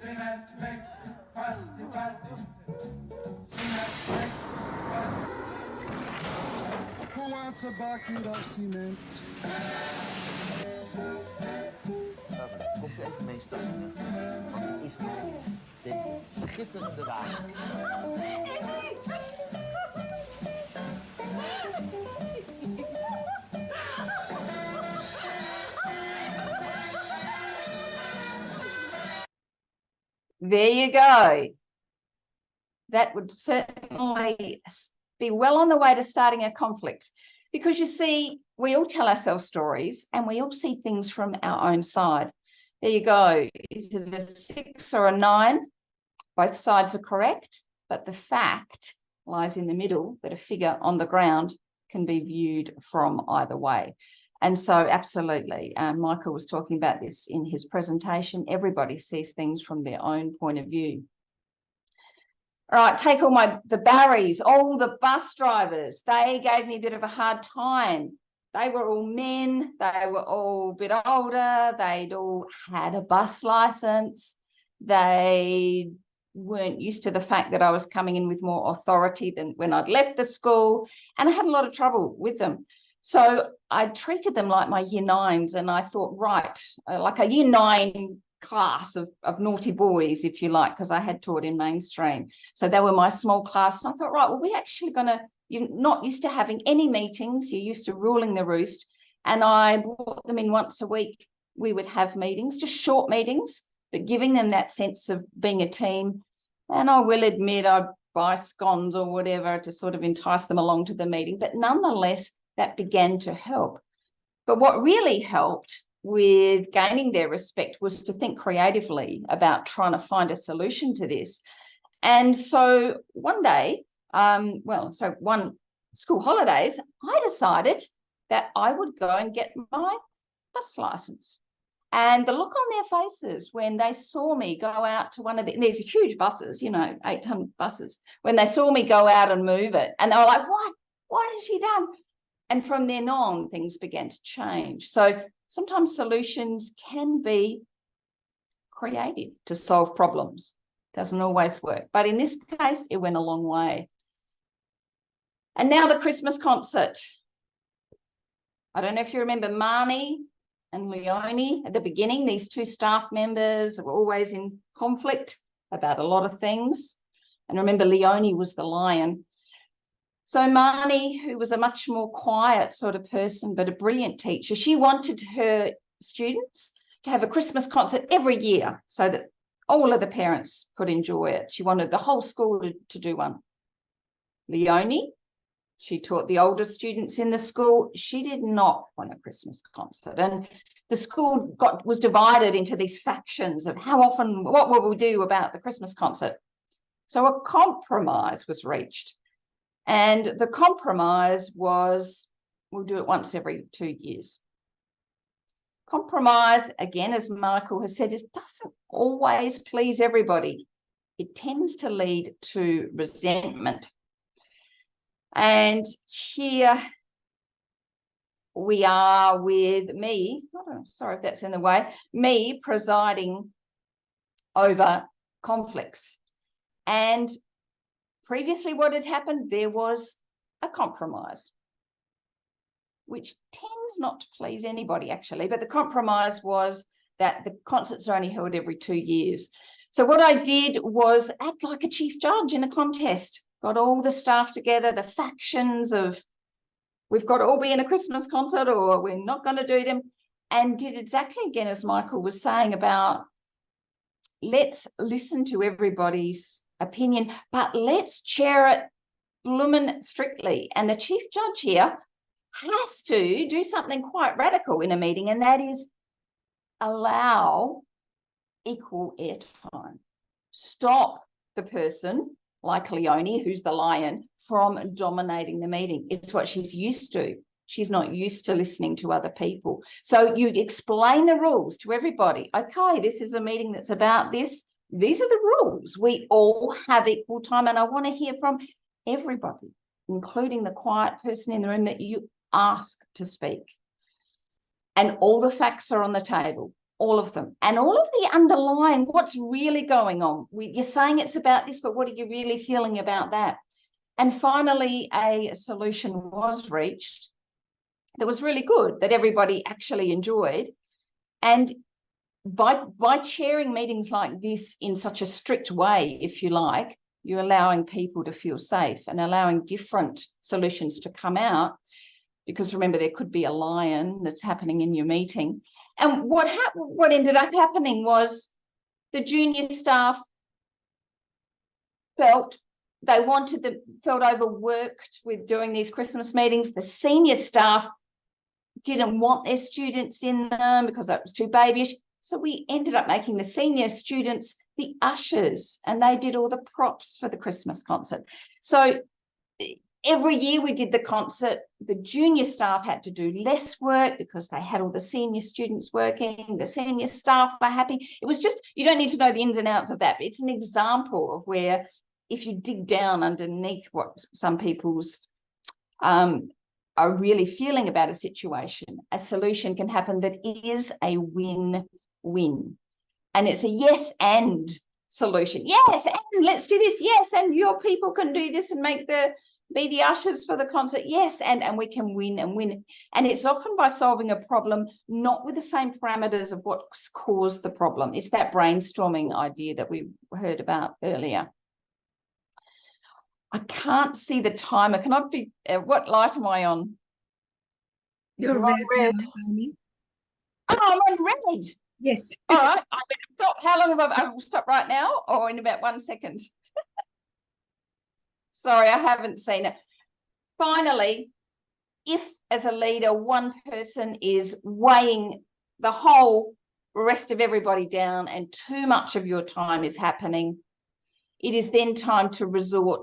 Cement mixer, patty, patty. Cement mixer, patty. Who wants a bucket of cement? Komt u even meestappen? Want het is voor dit schitterende wagen. There you go. That would certainly be well on the way to starting a conflict. Because you see, we all tell ourselves stories and we all see things from our own side. There you go. Is it a 6 or a 9? Both sides are correct, but the fact lies in the middle that a figure on the ground can be viewed from either way. And so absolutely, Michael was talking about this in his presentation. Everybody sees things from their own point of view. All right, take all the Barrys, all the bus drivers, they gave me a bit of a hard time. They were all men, they were all a bit older, they'd all had a bus license, they weren't used to the fact that I was coming in with more authority than when I'd left the school, and I had a lot of trouble with them. So I treated them like my year 9s, and I thought, right, like a year 9 class of naughty boys, if you like, because I had taught in mainstream. So they were my small class. And I thought, right, well, we're actually you're not used to having any meetings. You're used to ruling the roost. And I brought them in once a week. We would have meetings, just short meetings, but giving them that sense of being a team. And I will admit I'd buy scones or whatever to sort of entice them along to the meeting. But nonetheless, that began to help. But what really helped with gaining their respect was to think creatively about trying to find a solution to this. And so one day, one school holidays, I decided that I would go and get my bus license. And the look on their faces when they saw me go out to one of these huge buses, 8-ton buses, when they saw me go out and move it, and they were like, what has she done? And from then on, things began to change. So sometimes solutions can be creative to solve problems. Doesn't always work. But in this case, it went a long way. And now the Christmas concert. I don't know if you remember Marnie and Leonie at the beginning. These 2 staff members were always in conflict about a lot of things. And remember, Leonie was the lion. So Marnie, who was a much more quiet sort of person, but a brilliant teacher, she wanted her students to have a Christmas concert every year so that all of the parents could enjoy it. She wanted the whole school to do one. Leonie, she taught the older students in the school. She did not want a Christmas concert. And the school was divided into these factions of what will we do about the Christmas concert? So a compromise was reached. And the compromise was, we'll do it once every 2 years. Compromise, again, as Michael has said, it doesn't always please everybody. It tends to lead to resentment. And here we are with me, sorry if that's in the way, me presiding over conflicts. And previously, what had happened, there was a compromise, which tends not to please anybody, actually. But the compromise was that the concerts are only held every 2 years. So what I did was act like a chief judge in a contest, got all the staff together, the factions of we've got to all be in a Christmas concert or we're not going to do them, and did exactly again as Michael was saying about let's listen to everybody's opinion, but let's chair it bloomin' strictly. And the chief judge here has to do something quite radical in a meeting, and that is allow equal airtime. Stop the person like Leonie, who's the lion, from dominating the meeting. It's what she's used to. She's not used to listening to other people. So you explain the rules to everybody. Okay, this is a meeting that's about this. These are the rules. We all have equal time, and I want to hear from everybody, including the quiet person in the room that you ask to speak. And all the facts are on the table, all of them. And all of the underlying, what's really going on. You're saying it's about this, but what are you really feeling about that? And finally, a solution was reached that was really good, that everybody actually enjoyed. And by chairing meetings like this in such a strict way, if you like, you're allowing people to feel safe and allowing different solutions to come out. Because remember, there could be a lion that's happening in your meeting. And what ended up happening was the junior staff felt They felt overworked with doing these Christmas meetings. The senior staff didn't want their students in them because that was too babyish. So we ended up making the senior students the ushers, and they did all the props for the Christmas concert. So every year we did the concert. The junior staff had to do less work because they had all the senior students working. The senior staff were happy. It was just, you don't need to know the ins and outs of that, but it's an example of where, if you dig down underneath what some people's are really feeling about a situation, a solution can happen that is a win-win. And it's a yes and solution. Yes, and let's do this. Yes, and your people can do this and be the ushers for the concert. Yes, and we can win and win. And it's often by solving a problem, not with the same parameters of what's caused the problem. It's that brainstorming idea that we heard about earlier. I can't see the timer. Can I be, what light am I on? You're red. now, Annie. Oh, I'm on red. Yes. All right. I'm going to stop. How long have I will stop right now or in about 1 second? Sorry, I haven't seen it. Finally, if as a leader, one person is weighing the whole rest of everybody down and too much of your time is happening, it is then time to resort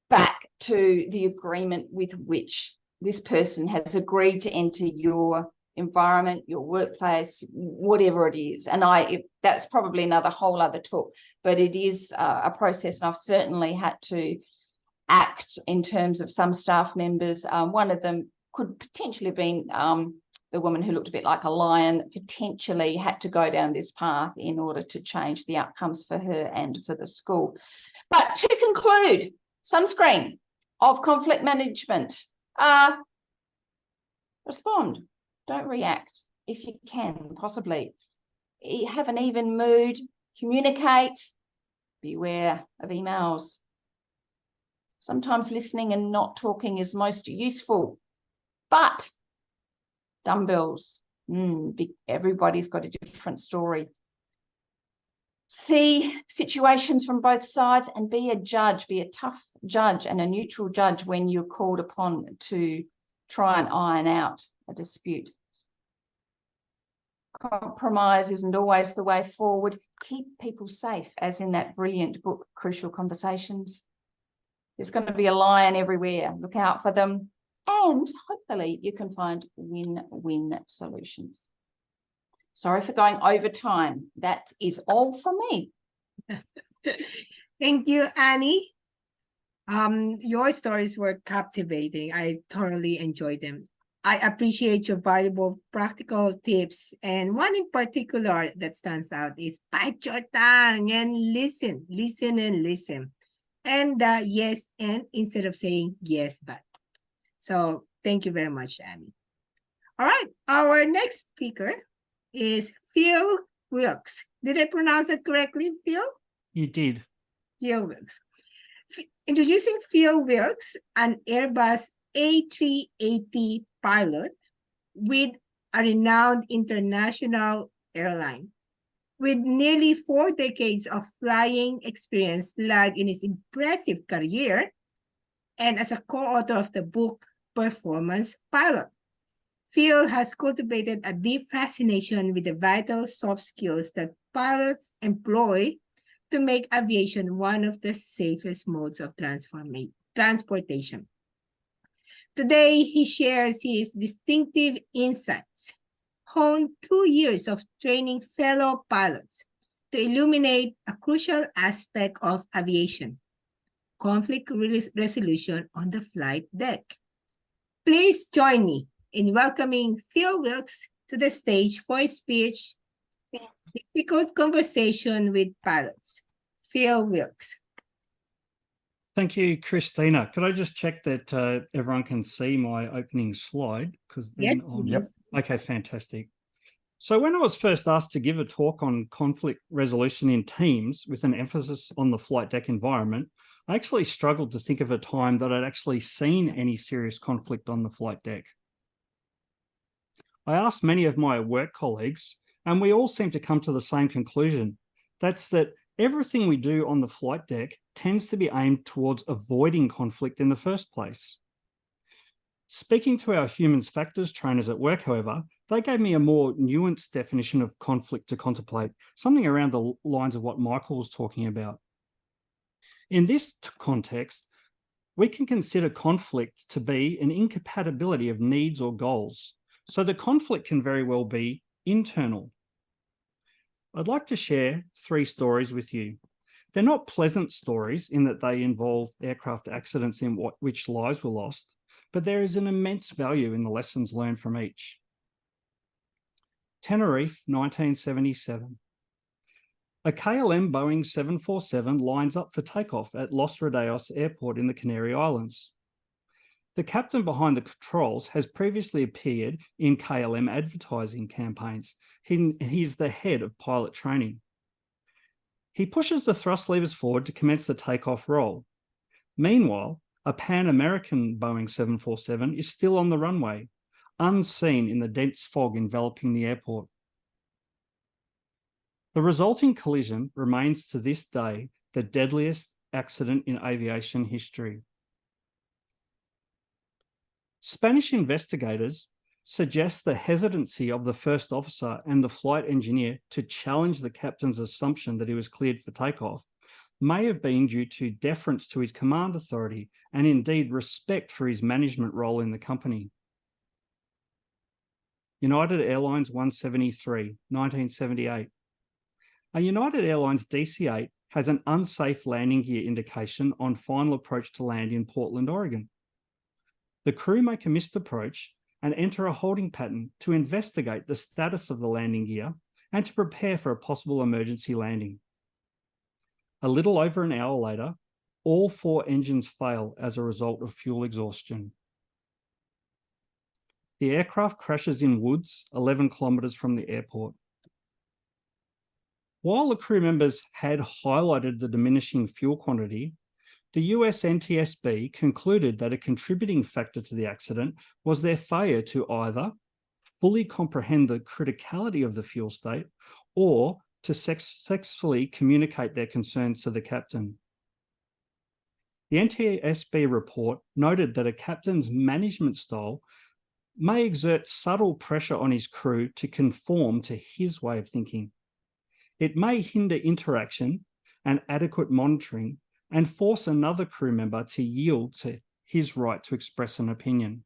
back to the agreement with which this person has agreed to enter your environment, your workplace, whatever it is. And that's probably another whole other talk, but it is a process. And I've certainly had to act in terms of some staff members. One of them could potentially have been the woman who looked a bit like a lion, potentially had to go down this path in order to change the outcomes for her and for the school. But to conclude, sunscreen of conflict management. Respond, don't react if you can, possibly. Have an even mood, communicate, beware of emails. Sometimes listening and not talking is most useful, but dumbbells, everybody's got a different story. See situations from both sides and be a judge, be a tough judge and a neutral judge when you're called upon to try and iron out a dispute. Compromise isn't always the way forward. Keep people safe, as in that brilliant book, Crucial Conversations. There's going to be a lion everywhere. Look out for them. And hopefully you can find win-win solutions. Sorry for going over time. That is all from me. Thank you, Annie. Your stories were captivating. I thoroughly enjoyed them. I appreciate your valuable practical tips. And one in particular that stands out is bite your tongue and listen. And yes, and instead of saying yes, but. So thank you very much, Annie. All right, our next speaker is Phil Wilkes. Did I pronounce it correctly, Phil? You did. Phil Wilkes. Introducing Phil Wilkes, an Airbus A380 pilot with a renowned international airline. With nearly 4 decades of flying experience lag in his impressive career, and as a co-author of the book Performance Pilot, Phil has cultivated a deep fascination with the vital soft skills that pilots employ to make aviation one of the safest modes of transportation. Today, he shares his distinctive insights, honed 2 years of training fellow pilots to illuminate a crucial aspect of aviation, conflict resolution on the flight deck. Please join me in welcoming Phil Wilkes to the stage for his speech, Difficult Conversation with Pilots. Phil Wilkes. Thank you, Christina. Could I just check that everyone can see my opening slide? Yes. Yep. Okay, fantastic. So when I was first asked to give a talk on conflict resolution in teams with an emphasis on the flight deck environment, I actually struggled to think of a time that I'd actually seen any serious conflict on the flight deck. I asked many of my work colleagues, and we all seem to come to the same conclusion. That's that everything we do on the flight deck tends to be aimed towards avoiding conflict in the first place. Speaking to our humans factors trainers at work, however, they gave me a more nuanced definition of conflict to contemplate, something around the lines of what Michael was talking about. In this context, we can consider conflict to be an incompatibility of needs or goals. So the conflict can very well be internal. I'd like to share 3 stories with you. They're not pleasant stories in that they involve aircraft accidents in which lives were lost, but there is an immense value in the lessons learned from each. Tenerife, 1977. A KLM Boeing 747 lines up for takeoff at Los Rodeos Airport in the Canary Islands. The captain behind the controls has previously appeared in KLM advertising campaigns. He's the head of pilot training. He pushes the thrust levers forward to commence the takeoff roll. Meanwhile, a Pan-American Boeing 747 is still on the runway, unseen in the dense fog enveloping the airport. The resulting collision remains to this day the deadliest accident in aviation history. Spanish investigators suggest the hesitancy of the first officer and the flight engineer to challenge the captain's assumption that he was cleared for takeoff may have been due to deference to his command authority and indeed respect for his management role in the company. United Airlines 173, 1978. A United Airlines DC-8 has an unsafe landing gear indication on final approach to land in Portland, Oregon. The crew make a missed approach and enter a holding pattern to investigate the status of the landing gear and to prepare for a possible emergency landing. A little over an hour later, all 4 engines fail as a result of fuel exhaustion. The aircraft crashes in woods 11 kilometres from the airport. While the crew members had highlighted the diminishing fuel quantity, the US NTSB concluded that a contributing factor to the accident was their failure to either fully comprehend the criticality of the fuel state or to successfully communicate their concerns to the captain. The NTSB report noted that a captain's management style may exert subtle pressure on his crew to conform to his way of thinking. It may hinder interaction and adequate monitoring and force another crew member to yield to his right to express an opinion.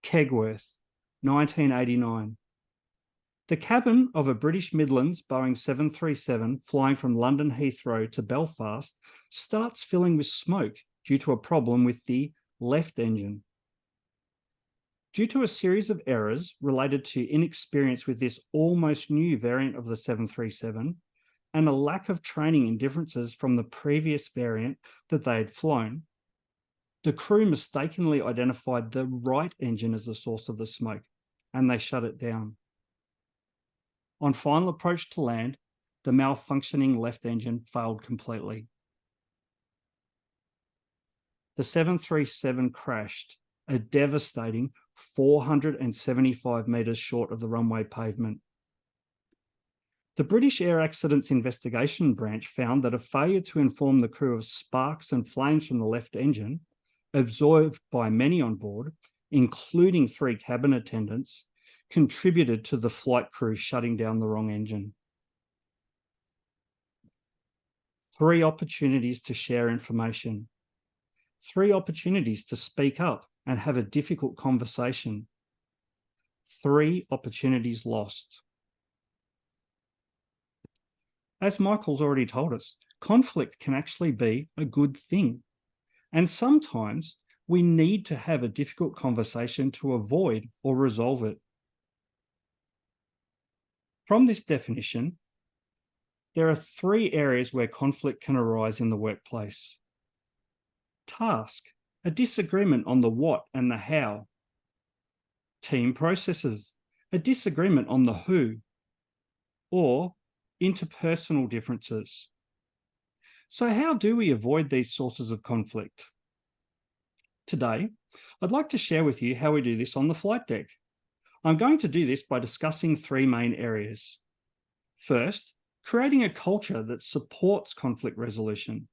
Kegworth, 1989. The cabin of a British Midlands Boeing 737 flying from London Heathrow to Belfast starts filling with smoke due to a problem with the left engine. Due to a series of errors related to inexperience with this almost new variant of the 737 and a lack of training in differences from the previous variant that they had flown, the crew mistakenly identified the right engine as the source of the smoke, and they shut it down. On final approach to land, the malfunctioning left engine failed completely. The 737 crashed, a devastating 475 metres short of the runway pavement. The British Air Accidents Investigation Branch found that a failure to inform the crew of sparks and flames from the left engine, observed by many on board, including 3 cabin attendants, contributed to the flight crew shutting down the wrong engine. 3 opportunities to share information. 3 opportunities to speak up and have a difficult conversation. 3 opportunities lost. As Michael's already told us, conflict can actually be a good thing. And sometimes we need to have a difficult conversation to avoid or resolve it. From this definition, there are 3 areas where conflict can arise in the workplace. Task, a disagreement on the what and the how. Team processes, a disagreement on the who. Or interpersonal differences. So how do we avoid these sources of conflict? Today, I'd like to share with you how we do this on the flight deck. I'm going to do this by discussing 3 main areas. First, creating a culture that supports conflict resolution.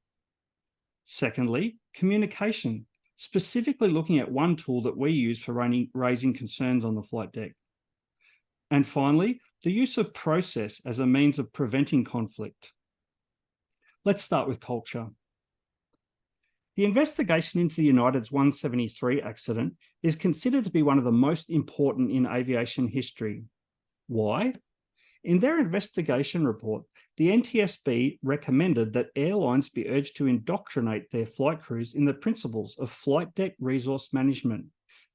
Secondly, communication, specifically looking at one tool that we use for raising concerns on the flight deck. And finally, the use of process as a means of preventing conflict. Let's start with culture. The investigation into the United's 173 accident is considered to be one of the most important in aviation history. Why? In their investigation report, the NTSB recommended that airlines be urged to indoctrinate their flight crews in the principles of flight deck resource management,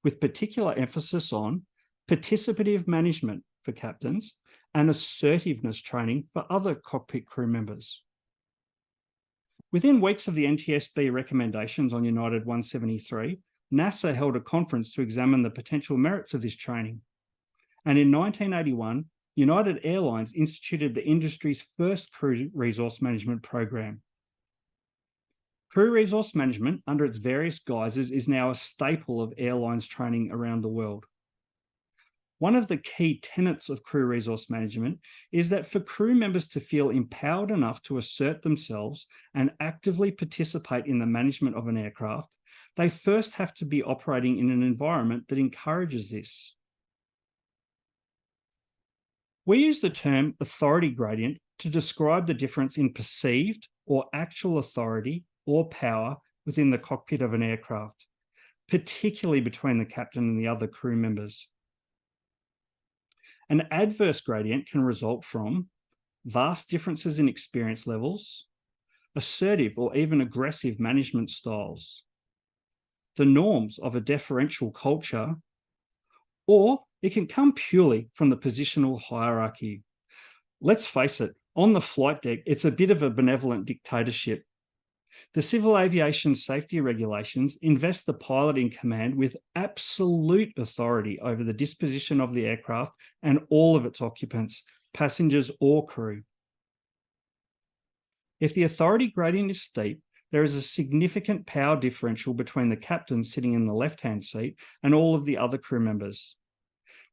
with particular emphasis on participative management for captains and assertiveness training for other cockpit crew members. Within weeks of the NTSB recommendations on United 173, NASA held a conference to examine the potential merits of this training. And in 1981, United Airlines instituted the industry's first crew resource management program. Crew resource management, under its various guises, is now a staple of airlines training around the world. One of the key tenets of crew resource management is that for crew members to feel empowered enough to assert themselves and actively participate in the management of an aircraft, they first have to be operating in an environment that encourages this. We use the term authority gradient to describe the difference in perceived or actual authority or power within the cockpit of an aircraft, particularly between the captain and the other crew members. An adverse gradient can result from vast differences in experience levels, assertive or even aggressive management styles, the norms of a deferential culture, or it can come purely from the positional hierarchy. Let's face it, on the flight deck, it's a bit of a benevolent dictatorship. The Civil Aviation Safety Regulations invest the pilot in command with absolute authority over the disposition of the aircraft and all of its occupants, passengers or crew. If the authority gradient is steep, there is a significant power differential between the captain sitting in the left-hand seat and all of the other crew members.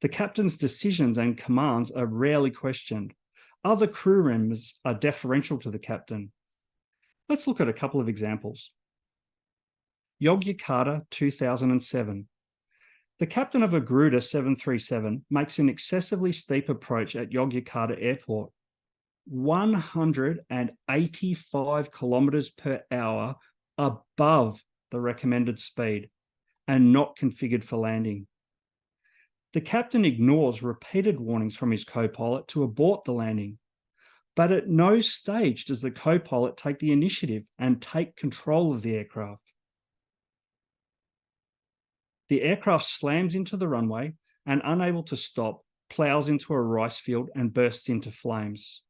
The captain's decisions and commands are rarely questioned. Other crew members are deferential to the captain. Let's look at a couple of examples. Yogyakarta 2007. The captain of a Garuda 737 makes an excessively steep approach at Yogyakarta Airport, 185 kilometers per hour above the recommended speed and not configured for landing. The captain ignores repeated warnings from his co-pilot to abort the landing, but at no stage does the co-pilot take the initiative and take control of the aircraft. The aircraft slams into the runway and, unable to stop, plows into a rice field and bursts into flames.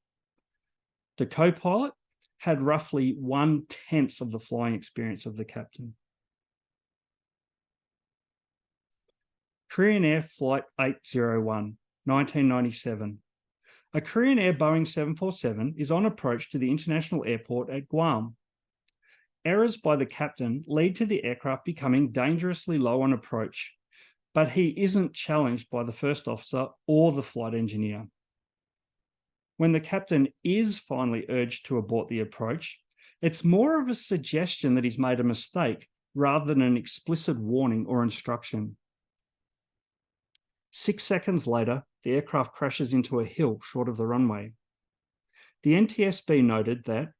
The co-pilot had roughly 1/10 of the flying experience of the captain. Korean Air Flight 801, 1997. A Korean Air Boeing 747 is on approach to the international airport at Guam. Errors by the captain lead to the aircraft becoming dangerously low on approach, but he isn't challenged by the first officer or the flight engineer. When the captain is finally urged to abort the approach, it's more of a suggestion that he's made a mistake rather than an explicit warning or instruction. 6 seconds later, the aircraft crashes into a hill short of the runway. The NTSB noted that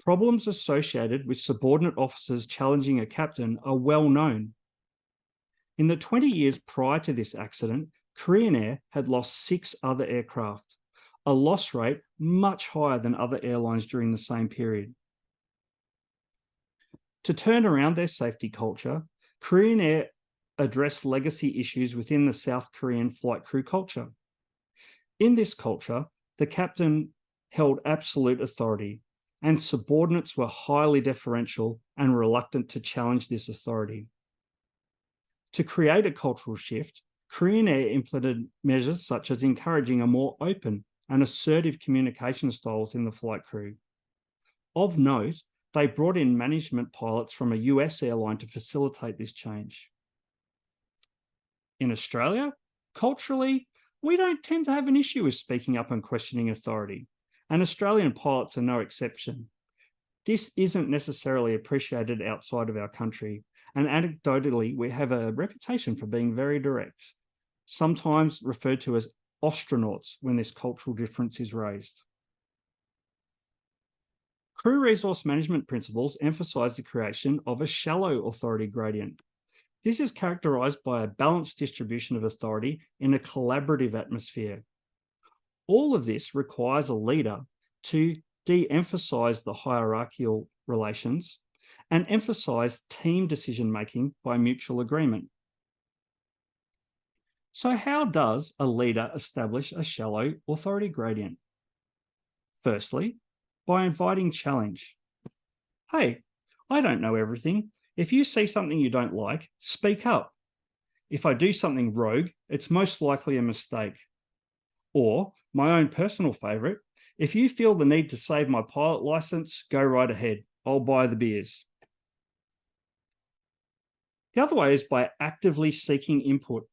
problems associated with subordinate officers challenging a captain are well known. In the 20 years prior to this accident, Korean Air had lost 6 other aircraft, a loss rate much higher than other airlines during the same period. To turn around their safety culture, Korean Air addressed legacy issues within the South Korean flight crew culture. In this culture, the captain held absolute authority, and subordinates were highly deferential and reluctant to challenge this authority. To create a cultural shift, Korean Air implemented measures such as encouraging a more open and assertive communication style within the flight crew. Of note, they brought in management pilots from a US airline to facilitate this change. In Australia, culturally, we don't tend to have an issue with speaking up and questioning authority. and Australian pilots are no exception. This isn't necessarily appreciated outside of our country, and anecdotally, we have a reputation for being very direct, sometimes referred to as astronauts when this cultural difference is raised. Crew resource management principles emphasize the creation of a shallow authority gradient. This is characterized by a balanced distribution of authority in a collaborative atmosphere. All of this requires a leader to de-emphasize the hierarchical relations and emphasize team decision-making by mutual agreement. So how does a leader establish a shallow authority gradient? Firstly, by inviting challenge. Hey, I don't know everything. If you see something you don't like, speak up. If I do something rogue, it's most likely a mistake. Or, my own personal favourite, if you feel the need to save my pilot licence, go right ahead. I'll buy the beers. The other way is by actively seeking input.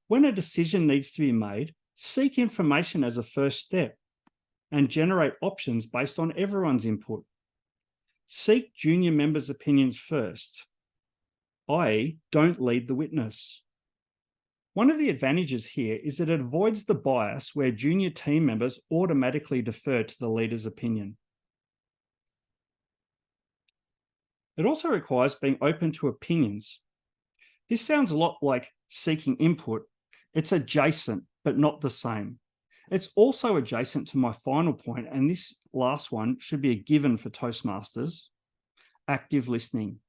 When a decision needs to be made, seek information as a first step and generate options based on everyone's input. Seek junior members' opinions first, i.e., don't lead the witness. One of the advantages here is that it avoids the bias where junior team members automatically defer to the leader's opinion. It also requires being open to opinions. This sounds a lot like seeking input. It's adjacent, but not the same. It's also adjacent to my final point, and this last one should be a given for Toastmasters: active listening.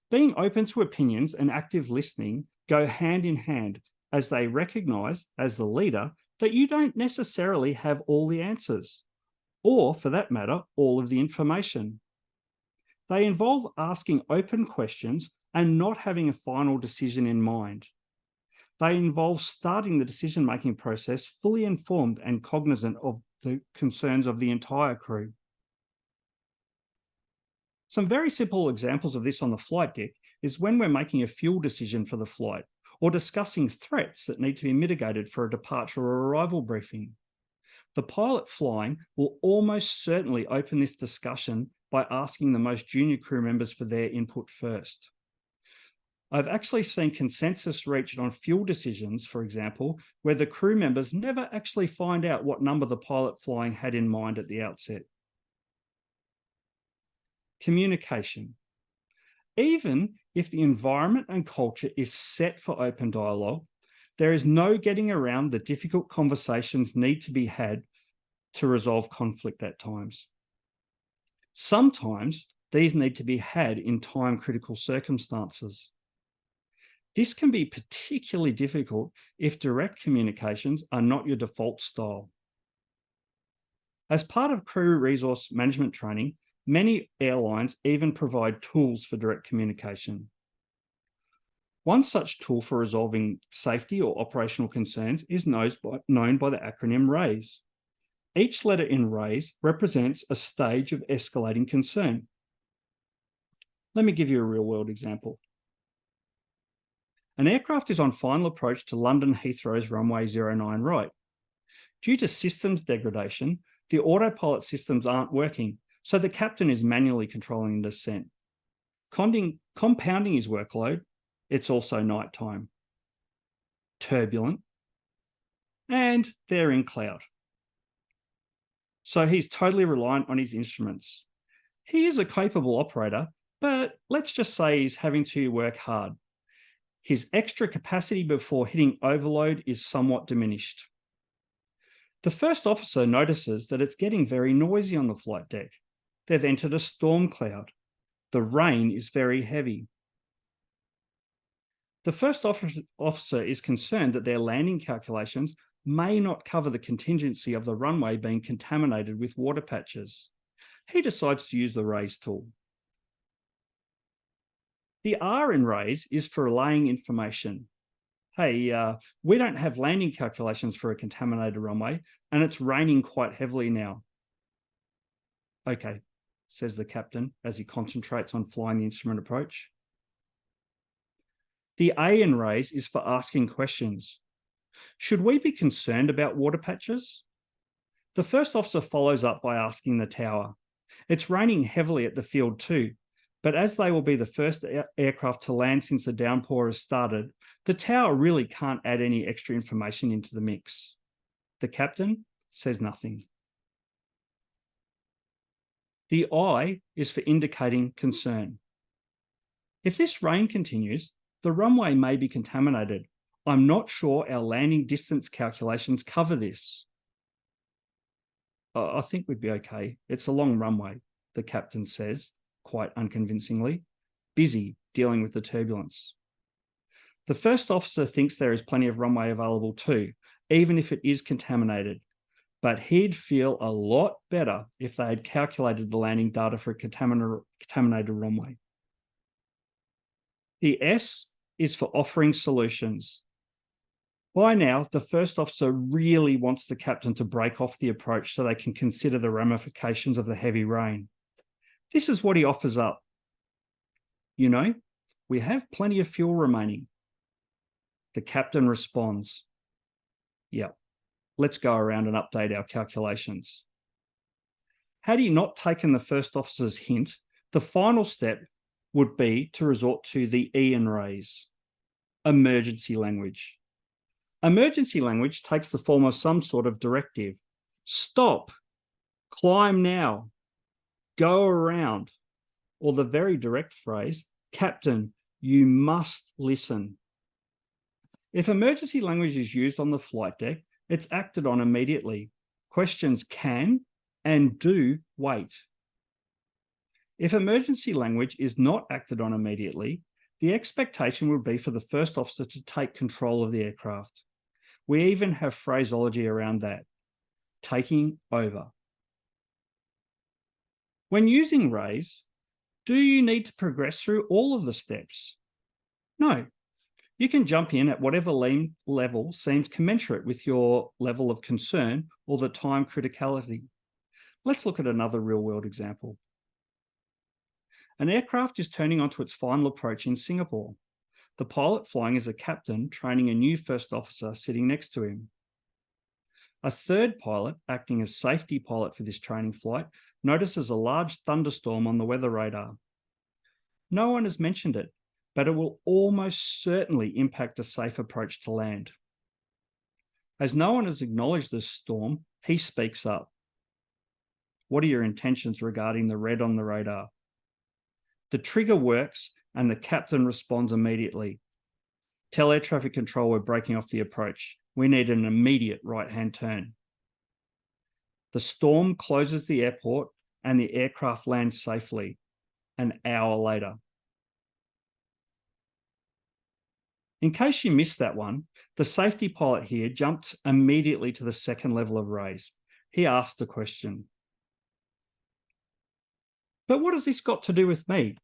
Being open to opinions and active listening go hand in hand, as they recognize, as the leader, that you don't necessarily have all the answers, or for that matter, all of the information. They involve asking open questions and not having a final decision in mind. They involve starting the decision-making process fully informed and cognizant of the concerns of the entire crew. Some very simple examples of this on the flight deck is when we're making a fuel decision for the flight or discussing threats that need to be mitigated for a departure or arrival briefing. The pilot flying will almost certainly open this discussion by asking the most junior crew members for their input first. I've actually seen consensus reached on fuel decisions, for example, where the crew members never actually find out what number the pilot flying had in mind at the outset. Communication. Even if the environment and culture is set for open dialogue, there is no getting around the difficult conversations need to be had to resolve conflict at times. Sometimes these need to be had in time-critical circumstances. This can be particularly difficult if direct communications are not your default style. As part of crew resource management training, many airlines even provide tools for direct communication. One such tool for resolving safety or operational concerns is known by the acronym RAISE. Each letter in RAISE represents a stage of escalating concern. Let me give you a real-world example. An aircraft is on final approach to London Heathrow's runway 09 right. Due to systems degradation, the autopilot systems aren't working, so the captain is manually controlling the descent. Compounding his workload, it's also nighttime. Turbulent, and they're in cloud. So he's totally reliant on his instruments. He is a capable operator, but let's just say he's having to work hard. His extra capacity before hitting overload is somewhat diminished. The first officer notices that it's getting very noisy on the flight deck. They've entered a storm cloud. The rain is very heavy. The first officer is concerned that their landing calculations may not cover the contingency of the runway being contaminated with water patches. He decides to use the RAISE tool. The R in RAISE is for relaying information. Hey, we don't have landing calculations for a contaminated runway, and it's raining quite heavily now. Okay, says the captain as he concentrates on flying the instrument approach. The A in RAISE is for asking questions. Should we be concerned about water patches? The first officer follows up by asking the tower. It's raining heavily at the field too, but as they will be the first aircraft to land since the downpour has started, the tower really can't add any extra information into the mix. The captain says nothing. The I is for indicating concern. If this rain continues, the runway may be contaminated. I'm not sure our landing distance calculations cover this. I think we'd be okay. It's a long runway, the captain says, quite unconvincingly, busy dealing with the turbulence. The first officer thinks there is plenty of runway available too, even if it is contaminated, but he'd feel a lot better if they had calculated the landing data for a contaminated runway. The S is for offering solutions. By now, the first officer really wants the captain to break off the approach so they can consider the ramifications of the heavy rain. This is what he offers up. You know, we have plenty of fuel remaining. The captain responds, yeah, let's go around and update our calculations. Had he not taken the first officer's hint, the final step would be to resort to the Ian raise, emergency language. Emergency language takes the form of some sort of directive. Stop, climb now, go around, or the very direct phrase, Captain, you must listen. If emergency language is used on the flight deck, it's acted on immediately. Questions can and do wait. If emergency language is not acted on immediately, the expectation would be for the first officer to take control of the aircraft. We even have phraseology around that, taking over. When using raise, do you need to progress through all of the steps? No. You can jump in at whatever level seems commensurate with your level of concern or the time criticality. Let's look at another real-world example. An aircraft is turning onto its final approach in Singapore. The pilot flying is a captain training a new first officer sitting next to him. A third pilot, acting as safety pilot for this training flight, notices a large thunderstorm on the weather radar. No one has mentioned it, but it will almost certainly impact a safe approach to land. As no one has acknowledged this storm, he speaks up. What are your intentions regarding the red on the radar? The trigger works and the captain responds immediately. Tell air traffic control we're breaking off the approach. We need an immediate right-hand turn. The storm closes the airport and the aircraft lands safely an hour later. In case you missed that one, the safety pilot here jumped immediately to the second level of raise. He asked a question. But what has this got to do with me?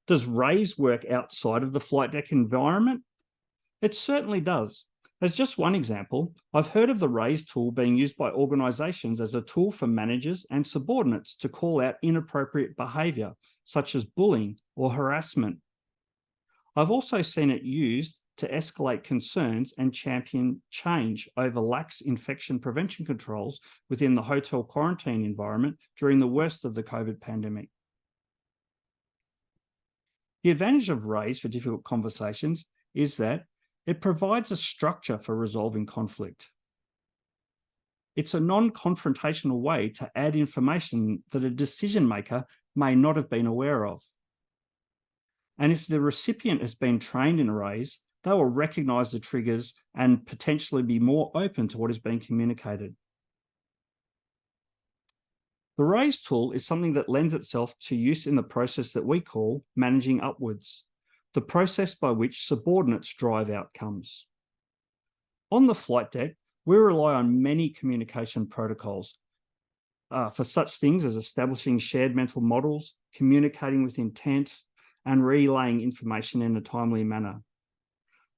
Does raise work outside of the flight deck environment? It certainly does. As just one example, I've heard of the raise tool being used by organisations as a tool for managers and subordinates to call out inappropriate behaviour, such as bullying or harassment. I've also seen it used to escalate concerns and champion change over lax infection prevention controls within the hotel quarantine environment during the worst of the COVID pandemic. The advantage of raise for difficult conversations is that it provides a structure for resolving conflict. It's a non-confrontational way to add information that a decision maker may not have been aware of. And if the recipient has been trained in raise, they will recognise the triggers and potentially be more open to what is being communicated. The raise tool is something that lends itself to use in the process that we call managing upwards, the process by which subordinates drive outcomes. On the flight deck, we rely on many communication protocols for such things as establishing shared mental models, communicating with intent, and relaying information in a timely manner.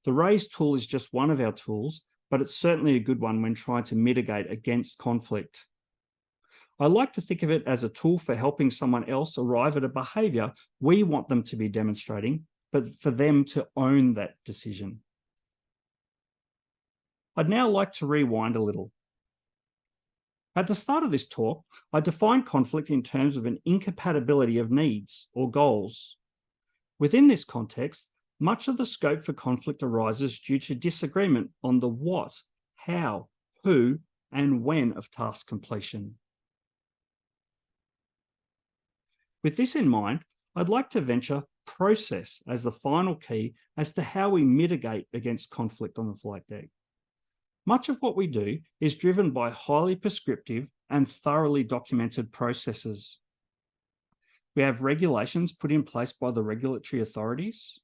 The raise tool is just one of our tools, but it's certainly a good one when trying to mitigate against conflict. I like to think of it as a tool for helping someone else arrive at a behaviour we want them to be demonstrating, but for them to own that decision. I'd now like to rewind a little. At the start of this talk, I defined conflict in terms of an incompatibility of needs or goals. Within this context, much of the scope for conflict arises due to disagreement on the what, how, who, and when of task completion. With this in mind, I'd like to venture process as the final key as to how we mitigate against conflict on the flight deck. Much of what we do is driven by highly prescriptive and thoroughly documented processes. We have regulations put in place by the regulatory authorities.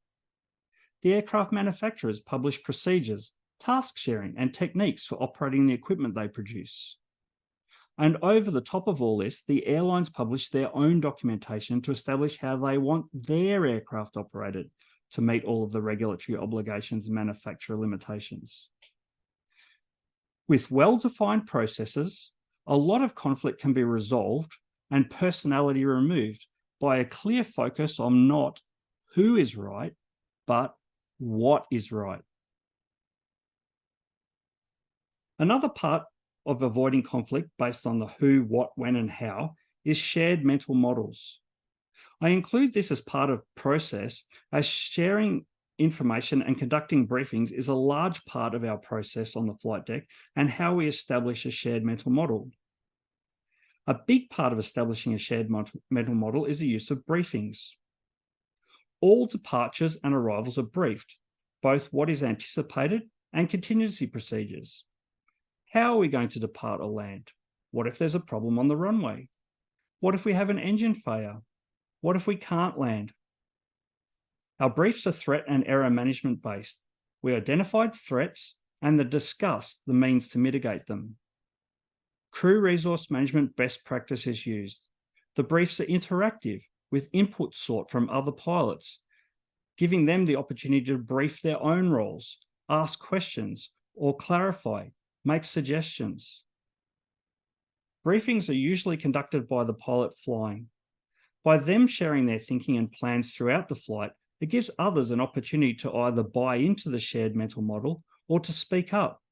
The aircraft manufacturers publish procedures, task sharing, and techniques for operating the equipment they produce. And over the top of all this, the airlines publish their own documentation to establish how they want their aircraft operated to meet all of the regulatory obligations and manufacturer limitations. With well-defined processes, a lot of conflict can be resolved and personality removed by a clear focus on not who is right, but what is right. Another part of avoiding conflict based on the who, what, when, and how is shared mental models. I include this as part of process, as sharing information and conducting briefings is a large part of our process on the flight deck and how we establish a shared mental model. A big part of establishing a shared mental model is the use of briefings. All departures and arrivals are briefed, both what is anticipated and contingency procedures. How are we going to depart or land? What if there's a problem on the runway? What if we have an engine failure? What if we can't land? Our briefs are threat and error management based. We identified threats and discuss the means to mitigate them. Crew resource management best practice is used. The briefs are interactive with input sought from other pilots, giving them the opportunity to brief their own roles, ask questions, or clarify, make suggestions. Briefings are usually conducted by the pilot flying. By them sharing their thinking and plans throughout the flight, it gives others an opportunity to either buy into the shared mental model or to speak up.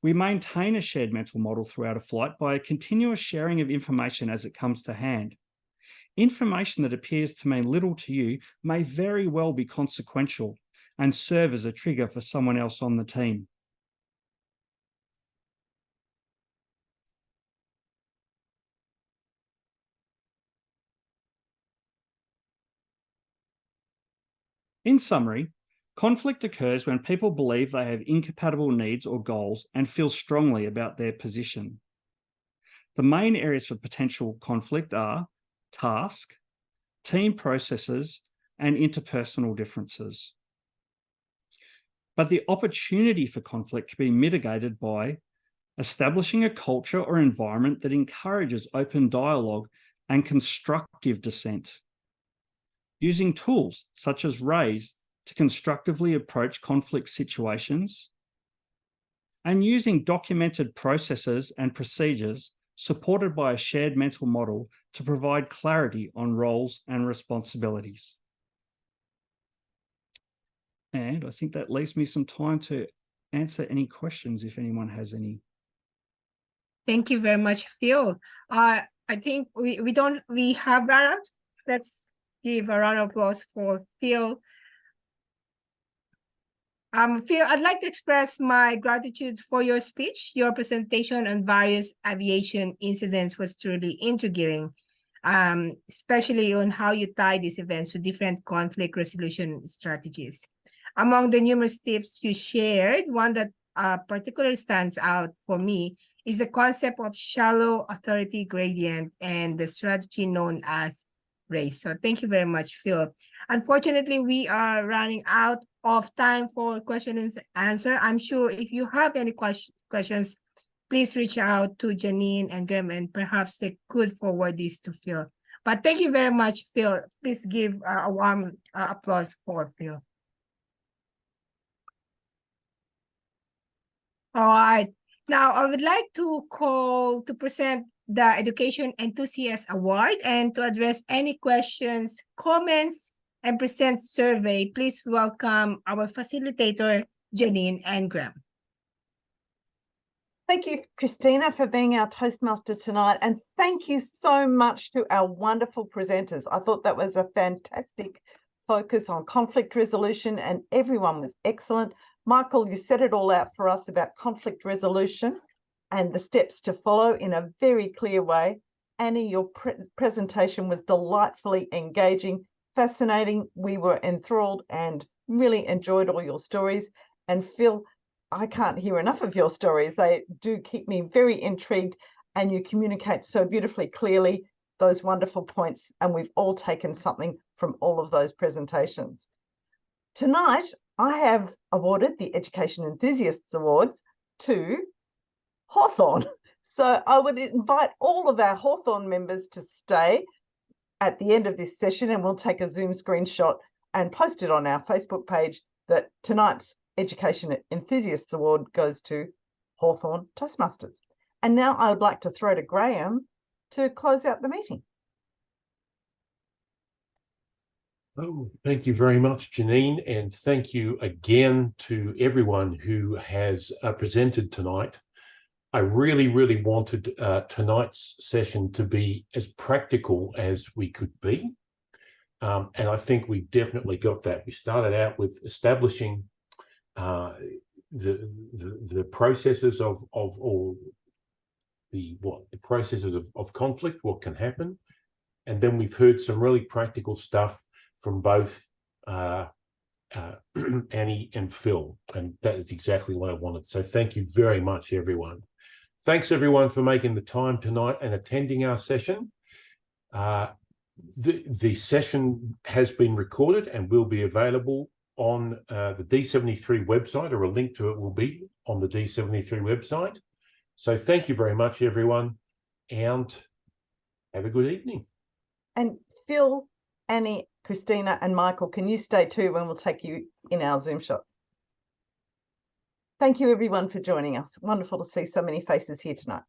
We maintain a shared mental model throughout a flight by a continuous sharing of information as it comes to hand. Information that appears to mean little to you may very well be consequential and serve as a trigger for someone else on the team. In summary, conflict occurs when people believe they have incompatible needs or goals and feel strongly about their position. The main areas for potential conflict are task, team processes, and interpersonal differences. But the opportunity for conflict can be mitigated by establishing a culture or environment that encourages open dialogue and constructive dissent. Using tools such as RAISE to constructively approach conflict situations, and using documented processes and procedures supported by a shared mental model to provide clarity on roles and responsibilities. And I think that leaves me some time to answer any questions if anyone has any. Thank you very much, Phil. I think we have run out. Let's give a round of applause for Phil. Phil, I'd like to express my gratitude for your speech. Your presentation on various aviation incidents was truly intriguing, especially on how you tie these events to different conflict resolution strategies. Among the numerous tips you shared, one that particularly stands out for me is the concept of shallow authority gradient and the strategy known as RAISE. So thank you very much, Phil. Unfortunately, we are running out of time for question and answer. I'm sure if you have any questions, please reach out to Janine and Graham, and perhaps they could forward this to Phil. But thank you very much, Phil. Please give a warm applause for Phil. All right. Now, I would like to present the Education Enthusiast Award, and to address any questions, comments, and present survey, please welcome our facilitator, Janine and Graham. Thank you, Christina, for being our Toastmaster tonight. And thank you so much to our wonderful presenters. I thought that was a fantastic focus on conflict resolution, and everyone was excellent. Michael, you set it all out for us about conflict resolution and the steps to follow in a very clear way. Annie, your presentation was delightfully engaging, fascinating. We were enthralled and really enjoyed all your stories. And Phil, I can't hear enough of your stories. They do keep me very intrigued, and you communicate so beautifully clearly those wonderful points, and we've all taken something from all of those presentations. Tonight, I have awarded the Education Enthusiasts Awards to Hawthorn. So I would invite all of our Hawthorn members to stay at the end of this session, and we'll take a Zoom screenshot and post it on our Facebook page that tonight's Education Enthusiasts Award goes to Hawthorn Toastmasters. And now I would like to throw to Graham to close out the meeting. Oh, thank you very much, Janine, and thank you again to everyone who has presented tonight. I really, really wanted tonight's session to be as practical as we could be, and I think we definitely got that. We started out with establishing the processes of conflict, what can happen, and then we've heard some really practical stuff from both Annie and Phil, and that is exactly what I wanted. So thank you very much, everyone. Thanks everyone for making the time tonight and attending our session. The session has been recorded and will be available on the D73 website, or a link to it will be on the D73 website. So thank you very much, everyone, and have a good evening. And Phil, Annie, Christina, and Michael, can you stay too, and we'll take you in our Zoom shot. Thank you, everyone, for joining us. Wonderful to see so many faces here tonight.